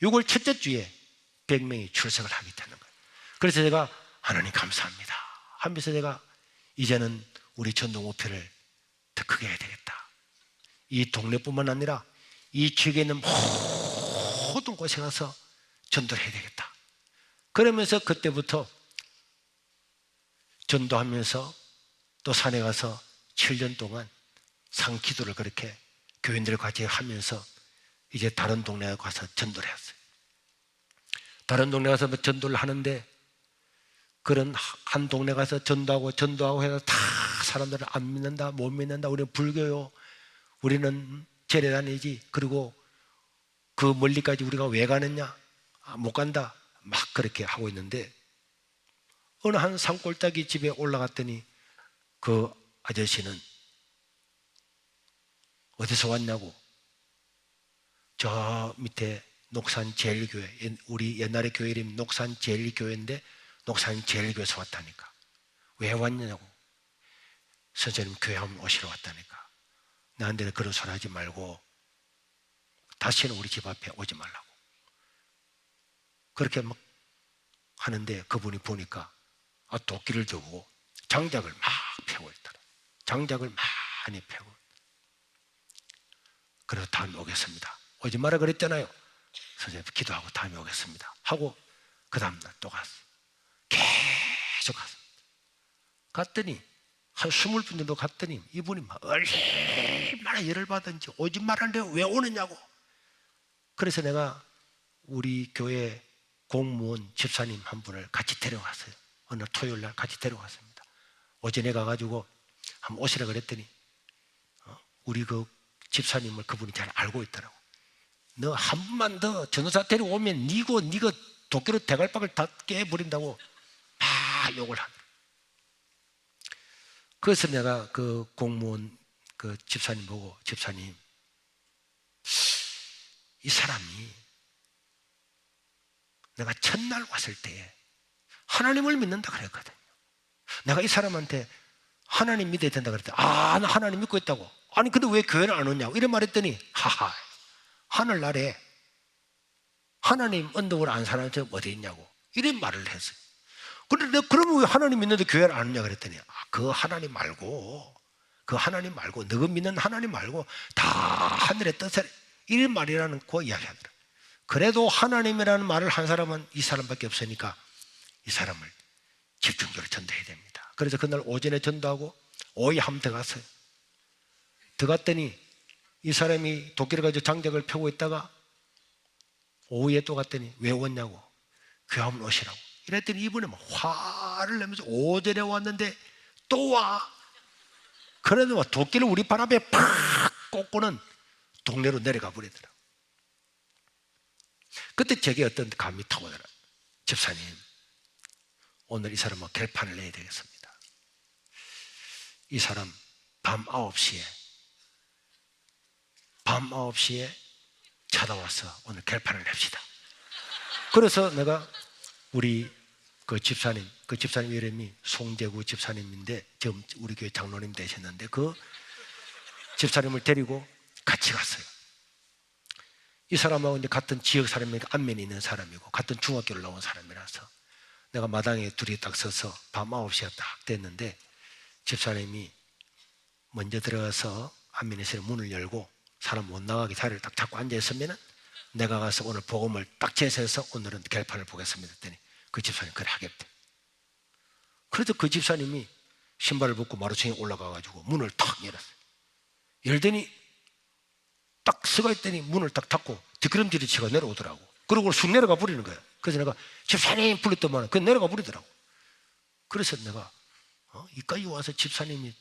6월 첫째 주에 100명이 출석을 하게 되는 거예요. 그래서 제가 하나님 감사합니다 하면서 제가 이제는 우리 전도 목표를 더 크게 해야 되겠다. 이 동네뿐만 아니라 이 지역에 있는 모든 곳에 가서 전도를 해야 되겠다. 그러면서 그때부터 전도하면서 또 산에 가서 7년 동안 상기도를 그렇게 교인들과 같이 하면서 이제 다른 동네에 가서 전도를 했어요. 다른 동네 가서 전도를 하는데 그런 한 동네 가서 전도하고 해서 다 사람들은 안 믿는다, 못 믿는다, 우리는 불교요, 우리는 절에 다니지, 그리고 그 멀리까지 우리가 왜 가느냐, 못 간다, 막 그렇게 하고 있는데 어느 한 산골짜기 집에 올라갔더니 그 아저씨는 어디서 왔냐고, 저 밑에 녹산제일교회, 우리 옛날에 교회 이름이 녹산제일교회인데 녹산제일교회에서 왔다니까. 왜 왔냐고. 선생님 교회 한번 오시러 왔다니까. 나한테는 그런 소리 하지 말고 다시는 우리 집 앞에 오지 말라고. 그렇게 막 하는데 그분이 보니까 도끼를 들고 장작을 막 펴고 있더라. 장작을 많이 펴고. 그래서 다음에 오겠습니다. 오지 마라 그랬잖아요. 선생님 기도하고 다음에 오겠습니다 하고 그 다음날 또 갔어. 계속 갔어. 갔더니 한 20분 정도 갔더니 이분이 막 얼마나 열을 받은지 오지 말라는데 왜 오느냐고. 그래서 내가 우리 교회 공무원 집사님 한 분을 같이 데려갔어요. 어느 토요일 날 같이 데려갔습니다. 오전에 가가지고 한번 오시라 그랬더니 우리 그 집사님을 그분이 잘 알고 있더라고. 너 한 번만 더 전도사 데려오면 니가 도끼로 대갈박을 다 깨버린다고 막 욕을 하더라고. 그래서 내가 그 공무원 그 집사님 보고, 집사님, 이 사람이 내가 첫날 왔을 때 하나님을 믿는다 그랬거든요. 내가 이 사람한테 하나님 믿어야 된다 그랬더니 나 하나님 믿고 있다고. 아니 근데 왜 교회를 안 오냐고 이런 말 했더니 하하, 하늘나라에 하나님 언덕을 안 사는 사람 어디 있냐고 이런 말을 했어요. 그런데 내가 그러면 왜 하나님 믿는데 교회를 안 오냐 그랬더니 그 하나님 말고 너가 믿는 하나님 말고 다 하늘의 뜻을 이런 말이라는 거 이야기하더라. 그래도 하나님이라는 말을 한 사람은 이 사람밖에 없으니까 이 사람을 집중적으로 전도해야 됩니다. 그래서 그날 오전에 전도하고 오후에 한 번 더 갔어요. 더 갔더니 이 사람이 도끼를 가지고 장작을 펴고 있다가 오후에 또 갔더니 왜 왔냐고, 교회 한번 오시라고 이랬더니 이분이 막 화를 내면서 오전에 왔는데 또 와. 그래도 막 도끼를 우리 발 앞에 팍 꽂고는 동네로 내려가 버리더라고. 그때 제게 어떤 감이 타고 오더라. 집사님, 오늘 이 사람은 결판을 내야 되겠습니다. 이 사람 밤 9시에 찾아와서 오늘 결판을 냅시다. 그래서 내가 우리 그 집사님 이름이 송재구 집사님인데 지금 우리 교회 장로님 되셨는데 그 집사님을 데리고 같이 갔어요. 이 사람하고 이제 같은 지역 사람이니까 안면이 있는 사람이고 같은 중학교를 나온 사람이라서 내가 마당에 둘이 딱 서서 밤 9시가 딱 됐는데 집사님이 먼저 들어가서 안면에서 문을 열고 사람 못 나가게 자리를 딱 잡고 앉아있으면 내가 가서 오늘 복음을 딱 제시해서 오늘은 결판을 보겠습니다 했더니 그 집사님 그래 하겠대. 그래서 그 집사님이 신발을 벗고 마루층에 올라가가지고 문을 탁 열었어요. 열더니 딱 서가 있더니 문을 딱 닫고 뒷걸음질을 치고 내려오더라고. 그러고 쑥 내려가 버리는 거야. 그래서 내가 집사님 불렀더만 그 내려가 버리더라고. 그래서 내가 이까지 와서 집사님이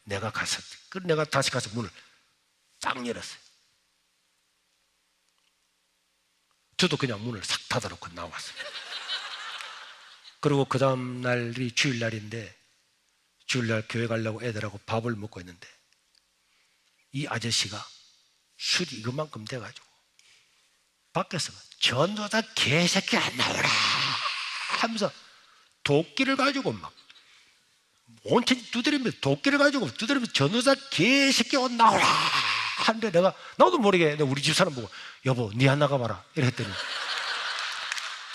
내가 갔었지. 그래서 내가 다시 가서 문을 딱 열었어요. 저도 그냥 문을 싹 닫아놓고 나왔어요. 그리고 그 다음 날이 주일날인데 주일날 교회 가려고 애들하고 밥을 먹고 있는데 이 아저씨가 술이 이것만큼 돼가지고 밖에서 전도자 개새끼 안 나오라 하면서 도끼를 가지고 막 온천히 두드리면서 도끼를 가지고 두드리면서 전도자 개새끼 안 나오라 하는데 내가 나도 모르게 우리 집사람 보고 여보 니 안 나가봐라 이랬더니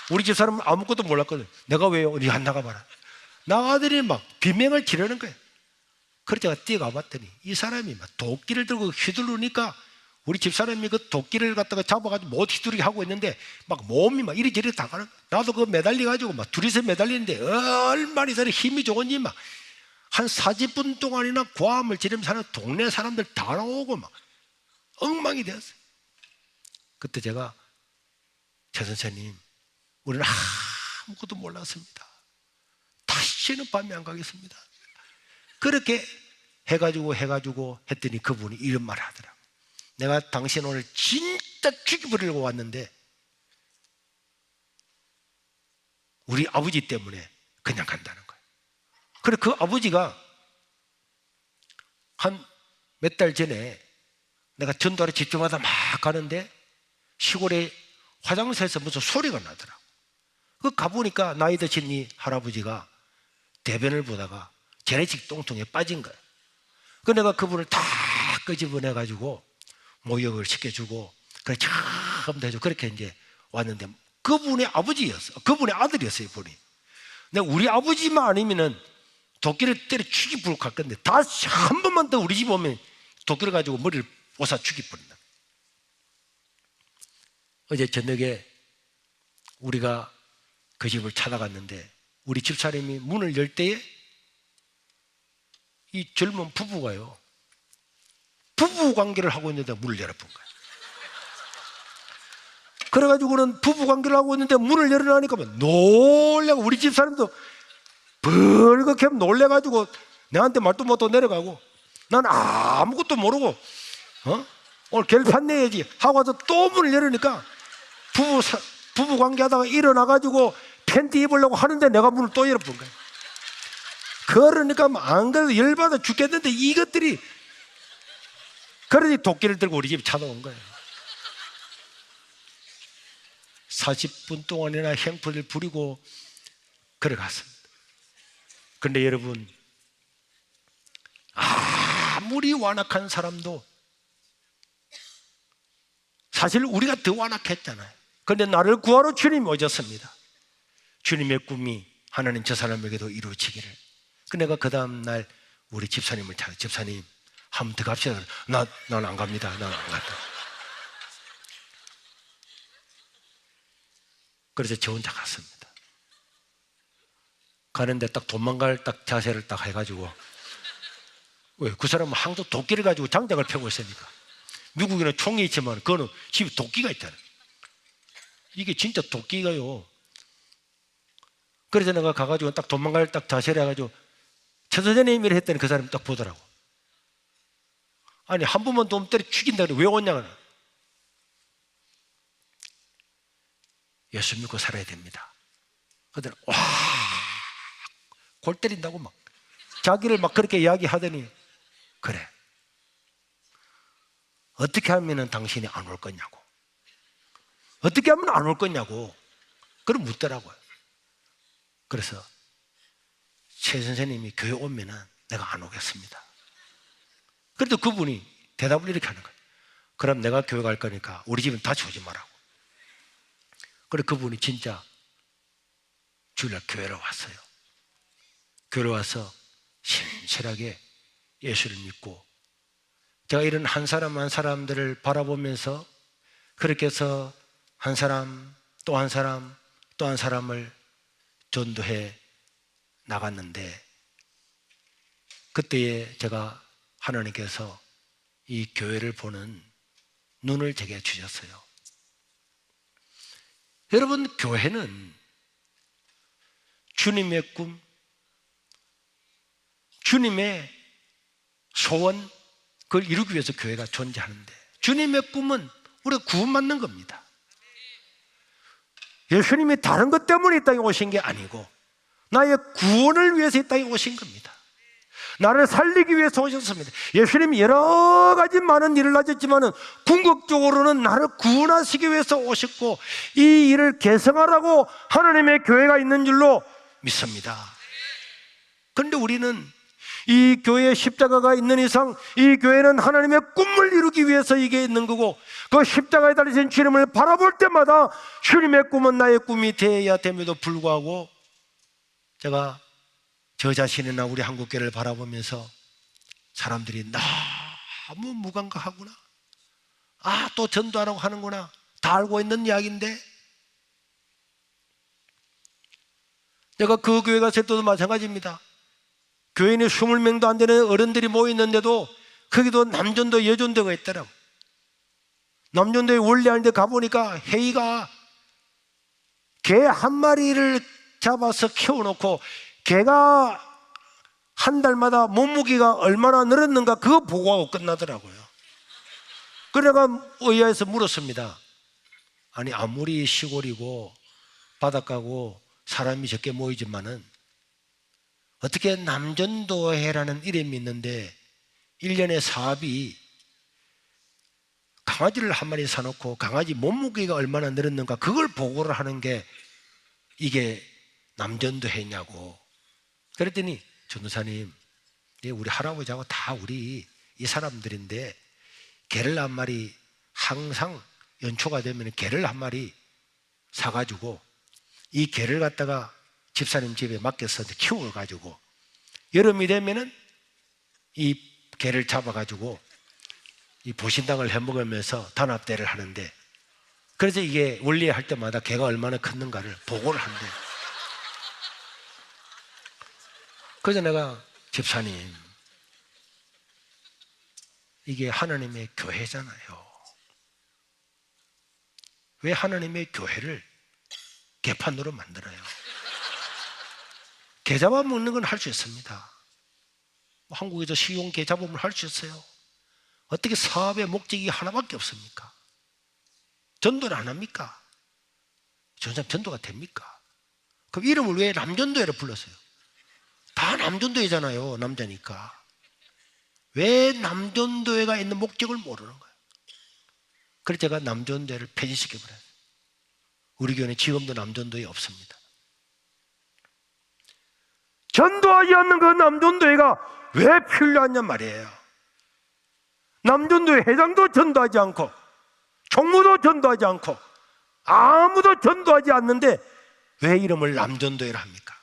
우리 집사람은 아무것도 몰랐거든. 내가 왜요? 니 안 나가봐라. 나가더니 막 비명을 지르는 거예요. 그래서 제가 뛰어가 봤더니 이 사람이 막 도끼를 들고 휘두르니까 우리 집사람이 그 도끼를 갖다가 잡아가지고 못 휘두르게 하고 있는데 막 몸이 막 이리저리 다 가는 거예요. 나도 그 매달려가지고 막 둘이서 매달리는데 얼마나 이 사람이 힘이 좋은지 막 한 40분 동안이나 고함을 지르면서 사는 동네 사람들 다 나오고 막 엉망이 되었어요. 그때 제가 최 선생님 우리는 아무것도 몰랐습니다. 다시는 밤에 안 가겠습니다. 그렇게 해가지고 했더니 그분이 이런 말을 하더라고요. 내가 당신 오늘 진짜 죽여버리려고 왔는데 우리 아버지 때문에 그냥 간다는 거예요. 그래 그 아버지가 한 몇 달 전에 내가 전도하러 집주마다 막 가는데 시골에 화장실에서 무슨 소리가 나더라고. 그 가보니까 나이 드신 이 할아버지가 대변을 보다가 재래식 똥통에 빠진 거예요. 그 내가 그분을 다 끄집어내가지고 모욕을 시켜주고 그래 참 대죠. 그렇게 이제 왔는데 그분의 아버지였어. 그분의 아들이었어요. 이분이. 내가 우리 아버지만 아니면은 도끼를 때려 죽이 부를할 건데 다시 한 번만 더 우리 집 오면 도끼를 가지고 머리를 뽀사 죽이 버린다. 어제 저녁에 우리가 그 집을 찾아갔는데 우리 집사람이 문을 열 때에 이 젊은 부부가요 부부 관계를 하고 있는데 문을 열어본 거예요. 그래가지고는 부부 관계를 하고 있는데 문을 열어놓으니까 놀래고 우리 집사람도 벌겋게 놀래가지고 내한테 말도 못하고 내려가고 난 아무것도 모르고 오늘 결판 내야지 하고 와서 또 문을 열으니까 부부 관계하다가 일어나가지고 팬티 입으려고 하는데 내가 문을 또 열어본 거예요. 그러니까 안 그래도 열받아 죽겠는데 이것들이 그러니 도끼를 들고 우리 집에 찾아온 거예요. 40분 동안이나 행포를 부리고 걸어갔습니다. 그런데 여러분 아무리 완악한 사람도 사실 우리가 더 완악했잖아요. 그런데 나를 구하러 주님이 오셨습니다. 주님의 꿈이 하나님 저 사람에게도 이루어지기를. 내가 그 다음날 우리 집사님을 찾아 집사님 한 번 더 갑시다. 난 안 갑니다. 난 안 간다. 그래서 저 혼자 갔습니다. 가는데 딱 도망갈 딱 자세를 딱 해가지고 왜? 그 사람은 항상 도끼를 가지고 장작을 펴고 있으니까. 미국에는 총이 있지만 그거는 집에 도끼가 있잖아요. 이게 진짜 도끼가요. 그래서 내가 가가지고 딱 도망갈 딱 자세를 해가지고 최선생님이 했더니 그 사람이 딱 보더라고. 아니 한 번만 더 때려 죽인다 그래 왜 오냐. 예수 믿고 살아야 됩니다. 그러더니 와 골 때린다고 막 자기를 막 그렇게 이야기하더니, 그래, 어떻게 하면 당신이 안 올 거냐고, 어떻게 하면 안 올 거냐고 그럼 묻더라고요. 그래서 최 선생님이 교회 오면은 내가 안 오겠습니다. 그래도 그분이 대답을 이렇게 하는 거예요. 그럼 내가 교회 갈 거니까 우리 집은 다시 오지 말라고. 그래 그분이 진짜 주일날 교회로 왔어요. 교회로 와서 신실하게 예수를 믿고, 제가 이런 한 사람 한 사람들을 바라보면서 그렇게 해서 한 사람 또 한 사람 또 한 사람을 전도해 나갔는데, 그때에 제가 하나님께서 이 교회를 보는 눈을 제게 주셨어요. 여러분, 교회는 주님의 꿈, 주님의 소원, 그걸 이루기 위해서 교회가 존재하는데, 주님의 꿈은 우리가 구원받는 겁니다. 예수님이 다른 것 때문에 이 땅에 오신 게 아니고 나의 구원을 위해서 이 땅에 오신 겁니다. 나를 살리기 위해서 오셨습니다. 예수님이 여러 가지 많은 일을 하셨지만 궁극적으로는 나를 구원하시기 위해서 오셨고, 이 일을 개성하라고 하나님의 교회가 있는 줄로 믿습니다. 그런데 우리는 이 교회에 십자가가 있는 이상 이 교회는 하나님의 꿈을 이루기 위해서 이게 있는 거고, 그 십자가에 달리신 주님을 바라볼 때마다 주님의 꿈은 나의 꿈이 되어야 됨에도 불구하고, 제가 저 자신이나 우리 한국교회를 바라보면서 사람들이 너무 무감각하구나, 또 전도하라고 하는구나, 다 알고 있는 이야기인데, 내가 그 교회 갔을 때도 마찬가지입니다. 교인이 20명도 안 되는 어른들이 모였는데도 거기도 남전도 여전도가 있더라고. 남전도에 원래하는데 가보니까 회의가 개 한 마리를 잡아서 키워놓고 개가 한 달마다 몸무게가 얼마나 늘었는가 그거 보고하고 끝나더라고요. 그래가 의아해서 물었습니다. 아니 아무리 시골이고 바닷가고 사람이 적게 모이지만은 어떻게 남전도회라는 이름이 있는데 1년에 사업이 강아지를 한 마리 사놓고 강아지 몸무게가 얼마나 늘었는가 그걸 보고를 하는 게 이게 남전도회냐고. 그랬더니 전도사님, 우리 할아버지하고 다 우리 이 사람들인데 개를 한 마리 항상 연초가 되면 개를 한 마리 사가지고 이 개를 갖다가 집사님 집에 맡겨서 키워가지고 여름이 되면은 이 개를 잡아가지고 이 보신당을 해먹으면서 단합대를 하는데, 그래서 이게 원리 할 때마다 개가 얼마나 컸는가를 보고를 한대. 그래서 내가 집사님, 이게 하나님의 교회잖아요. 왜 하나님의 교회를 개판으로 만들어요? 개 잡아먹는 건 할 수 있습니다. 한국에서 시용 개 잡으면 할 수 있어요. 어떻게 사업의 목적이 하나밖에 없습니까? 전도를 안 합니까? 전도가 됩니까? 그럼 이름을 왜 남전도회를 불렀어요? 다 남전도회잖아요. 남자니까. 왜 남전도회가 있는 목적을 모르는 거예요? 그래서 제가 남전도회를 폐지시켜버려요. 우리 교회는 지금도 남전도회 없습니다. 전도하지 않는 그 남전도회가 왜 필요하냔 말이에요. 남전도회 회장도 전도하지 않고 총무도 전도하지 않고 아무도 전도하지 않는데 왜 이름을 남전도회라 합니까?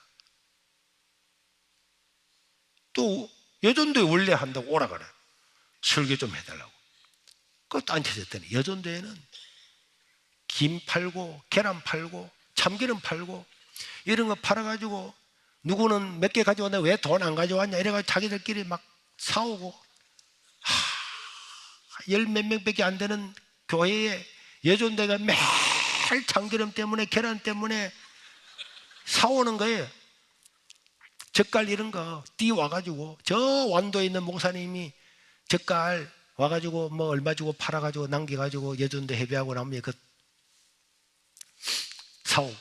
또 여전도회 원래 한다고 오라 그래요. 설교 좀 해달라고. 그것도 앉혀졌더니 여전도회는 김 팔고 계란 팔고 참기름 팔고 이런 거 팔아가지고 누구는 몇 개 가져왔는데 왜 돈 안 가져왔냐 이래가지고 자기들끼리 막 싸우고, 열 몇 명밖에 안 되는 교회에 여전대가 매일 참기름 때문에 계란 때문에 싸우는 거예요. 젓갈 이런 거 띄워가지고 저 완도에 있는 목사님이 젓갈 와가지고 뭐 얼마 주고 팔아가지고 남겨가지고 여전대 해배하고 나면 그 싸우고.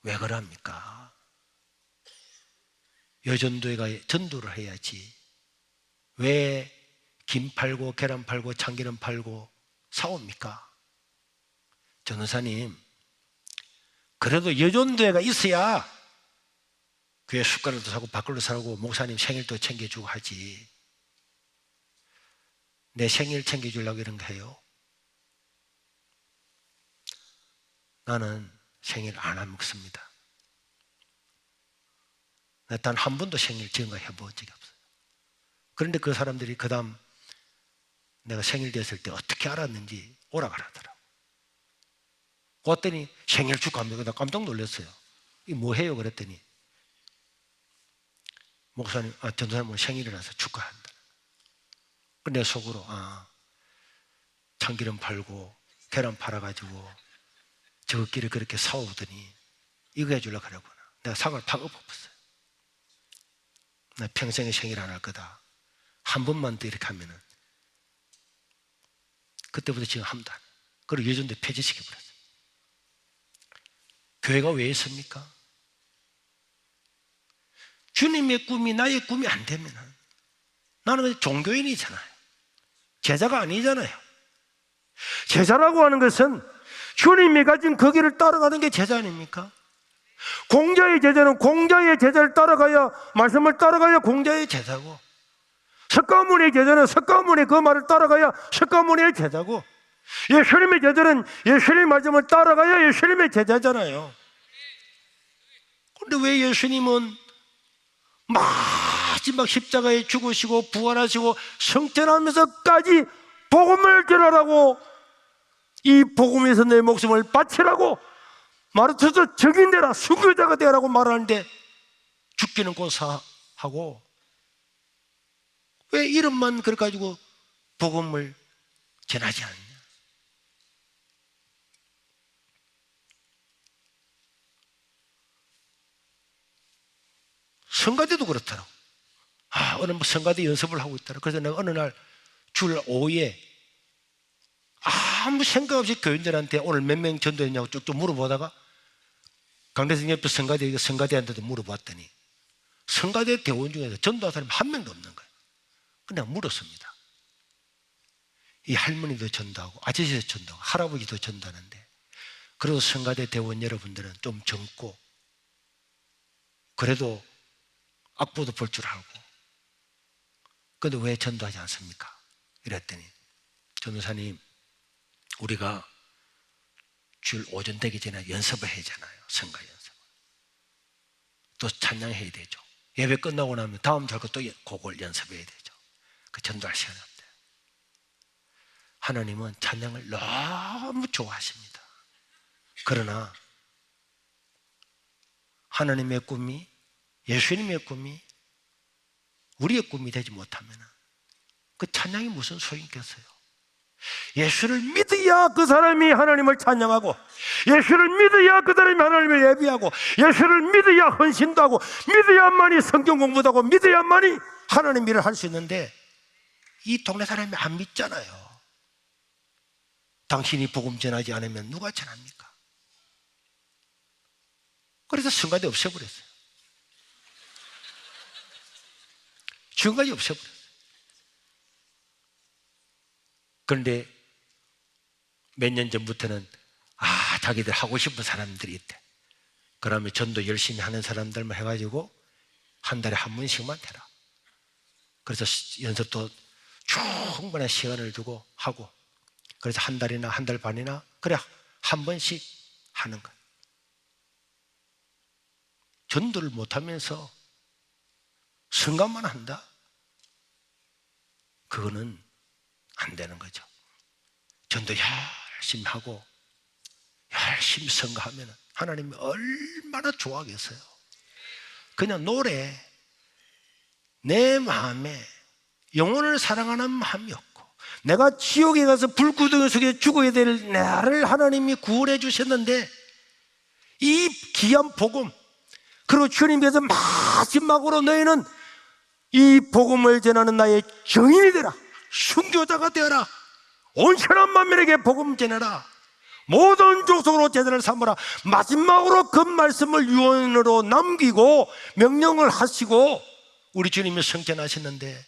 왜 그럽니까? 여전도회가 전도를 해야지 왜 김 팔고 계란 팔고 참기름 팔고 사옵니까? 전도사님, 그래도 여전도회가 있어야 교회 숟가락도 사고 밥그릇도 사고 목사님 생일도 챙겨주고 하지. 내 생일 챙겨주려고 이런 거 해요? 나는 생일 안 먹습니다. 단 한 번도 생일 지금까지 해본 적이 없어요. 그런데 그 사람들이 그 다음 내가 생일 됐을 때 어떻게 알았는지 오라 가라더라고. 그랬더니 생일 축하합니다. 나 깜짝 놀랐어요. 이 뭐 해요? 그랬더니 목사님, 전도사님 오늘 생일이라서 축하한다. 근데 속으로 참기름 팔고 계란 팔아가지고 저끼리 그렇게 싸우더니 이거 해주려고 하라구나. 내가 사과를 팍 엎었어요. 나 평생에 생일 안 할 거다. 한 번만 더 이렇게 하면은 그때부터 지금 합니다. 그리고 여전도 폐지시켜버렸어요. 교회가 왜 있습니까? 주님의 꿈이 나의 꿈이 안 되면 나는 종교인이잖아요. 제자가 아니잖아요. 제자라고 하는 것은 주님이 가진 그 길을 따라가는 게 제자 아닙니까? 공자의 제자는 공자의 제자를 따라가야, 말씀을 따라가야 공자의 제자고, 석가모니의 제자는 석가모니의 그 말을 따라가야 석가모니의 제자고, 예수님의 제자는 예수님의 말씀을 따라가야 예수님의 제자잖아요. 그런데 왜 예수님은 마지막 십자가에 죽으시고 부활하시고 성천하면서까지 복음을 전하라고, 이 복음에서 내 목숨을 바치라고 마르트서 적인되라, 순교자가 되라고 말하는데 죽기는 고사하고 왜 이름만 그래 가지고 복음을 전하지 않느냐? 성가대도 그렇더라고. 어느 성가대 연습을 하고 있더라. 그래서 내가 어느 날 줄 오후에 아무 생각 없이 교인들한테 오늘 몇 명 전도했냐고 쭉쭉 물어보다가 강대성 옆에 성가대한테도 물어봤더니 성가대 대원 중에서 전도한 사람이 한 명도 없는 거예요. 그냥 물었습니다. 이 할머니도 전도하고 아저씨도 전도하고 할아버지도 전도하는데, 그래도 성가대 대원 여러분들은 좀 젊고 그래도 악보도 볼 줄 알고 그런데 왜 전도하지 않습니까? 이랬더니 전도사님, 우리가 줄 오전 되기 전에 연습을 해야 하잖아요. 성가 연습. 또 찬양해야 되죠. 예배 끝나고 나면 다음 절 거 또 그걸 연습해야 되죠. 그 전도할 시간이 없대요. 하나님은 찬양을 너무 좋아하십니다. 그러나 하나님의 꿈이, 예수님의 꿈이 우리의 꿈이 되지 못하면 그 찬양이 무슨 소용이 있겠어요? 예수를 믿어야 그 사람이 하나님을 찬양하고, 예수를 믿어야 그 사람이 하나님을 예비하고, 예수를 믿어야 헌신도 하고, 믿어야만이 성경 공부도 하고, 믿어야만이 하나님 일을 할 수 있는데 이 동네 사람이 안 믿잖아요. 당신이 복음 전하지 않으면 누가 전합니까? 그래서 성가대 없애버렸어요. 지금까지 없애버렸어요. 그런데 몇 년 전부터는 자기들 하고 싶은 사람들이 있대. 그러면 전도 열심히 하는 사람들만 해가지고 한 달에 한 번씩만 해라. 그래서 연습도 충분한 시간을 두고 하고, 그래서 한 달이나 한 달 반이나 그래 한 번씩 하는 거야. 전도를 못하면서 성가만 한다? 그거는 안 되는 거죠. 전도 열심히 하고 열심히 성가하면 하나님이 얼마나 좋아하겠어요. 그냥 노래, 내 마음에 영혼을 사랑하는 마음이 없고, 내가 지옥에 가서 불구덩이 속에 죽어야 될 나를 하나님이 구원해 주셨는데, 이 귀한 복음, 그리고 주님께서 마지막으로 너희는 이 복음을 전하는 나의 증인이 되라, 순교자가 되어라, 온천한 만민에게 복음 전해라, 모든 족속으로 제자를 삼으라. 마지막으로 그 말씀을 유언으로 남기고 명령을 하시고 우리 주님이 성전하셨는데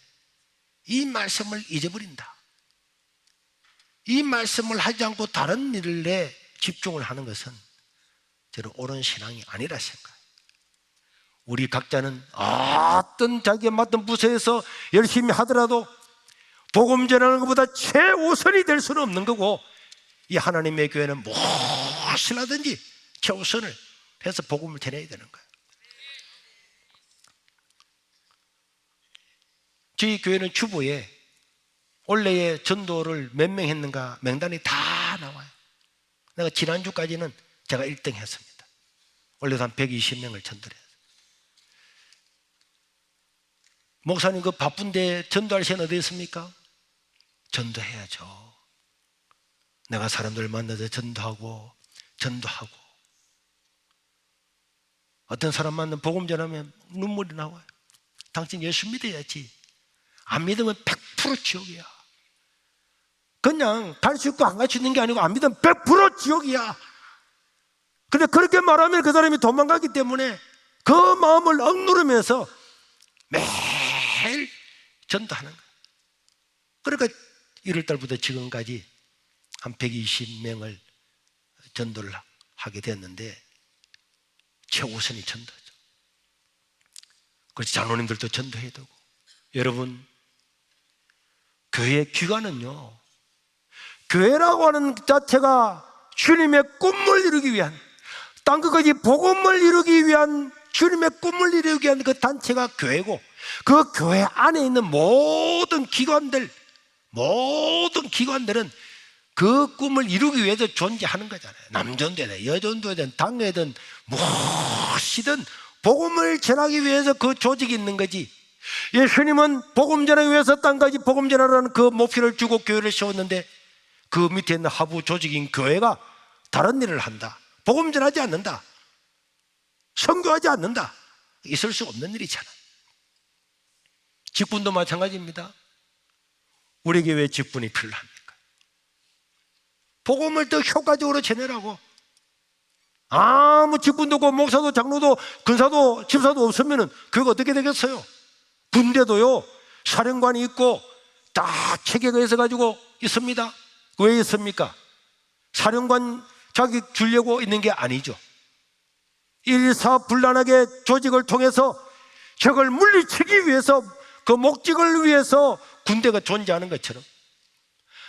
이 말씀을 잊어버린다. 이 말씀을 하지 않고 다른 일에 집중을 하는 것은 저는 옳은 신앙이 아니라 생각해요. 우리 각자는 어떤 자기가 맡은 부서에서 열심히 하더라도 복음 전하는 것보다 최우선이 될 수는 없는 거고, 이 하나님의 교회는 무엇을 하든지 최우선을 해서 복음을 전해야 되는 거예요. 저희 교회는 주보에 올해의 전도를 몇 명 했는가 명단이 다 나와요. 내가 지난주까지는 제가 1등 했습니다. 올해도 한 120명을 전도를 했어요. 목사님 그 바쁜데 전도할 시간 어디 있습니까? 전도해야죠. 내가 사람들 만나서 전도하고 어떤 사람 만나면 복음 전하면 눈물이 나와요. 당신 예수 믿어야지. 안 믿으면 100% 지옥이야. 그냥 갈 수 있고 안 갈 수 있는 게 아니고 안 믿으면 100% 지옥이야. 근데 그렇게 말하면 그 사람이 도망가기 때문에 그 마음을 억누르면서 매일 전도하는 거예요. 그러니까 1월달부터 지금까지 한 120명을 전도를 하게 됐는데 최우선이 전도죠. 그래서 장로님들도 전도해야 되고, 여러분 교회의 귀관은요, 교회라고 하는 자체가 주님의 꿈을 이루기 위한, 땅 끝까지 복음을 이루기 위한 주님의 꿈을 이루기 위한 그 단체가 교회고, 그 교회 안에 있는 모든 기관들은 그 꿈을 이루기 위해서 존재하는 거잖아요. 남전도든 여전도든 당회든 무엇이든 복음을 전하기 위해서 그 조직이 있는 거지. 예수님은 복음 전하기 위해서 땅까지 복음 전하라는 그 목표를 주고 교회를 세웠는데, 그 밑에 있는 하부 조직인 교회가 다른 일을 한다, 복음 전하지 않는다, 선교하지 않는다, 있을 수 없는 일이잖아. 직분도 마찬가지입니다. 우리에게 왜 직분이 필요합니까? 복음을 더 효과적으로 전하라고. 아무 직분도 없고 목사도 장로도 근사도 집사도 없으면 교회가 어떻게 되겠어요? 군대도요, 사령관이 있고 다 체계가 있어가지고 있습니다. 왜 있습니까? 사령관 자격 주려고 있는 게 아니죠. 일사불란하게 조직을 통해서 적을 물리치기 위해서, 그 목적을 위해서 군대가 존재하는 것처럼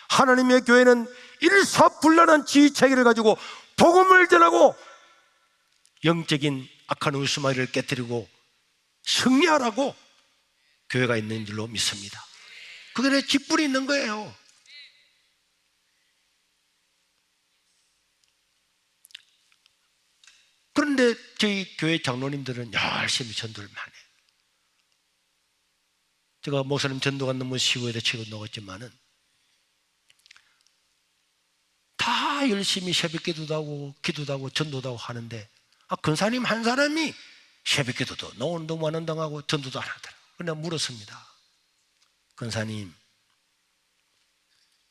하나님의 교회는 일사불란한 지휘체계를 가지고 복음을 전하고 영적인 악한 우스마리를 깨뜨리고 승리하라고 교회가 있는 줄로 믿습니다. 그게 내 직분이 있는 거예요. 그런데 저희 교회 장로님들은 열심히 전도를 많이 해요. 제가 목사님 전도가 너무 쉬워야 치고 넣었지만은 다 열심히 새벽 기도도 하고 전도도 하고 하는데, 근사님 한 사람이 새벽 기도도 노운동 완원당하고 전도도 안 하더라고요. 그래서 물었습니다. 근사님,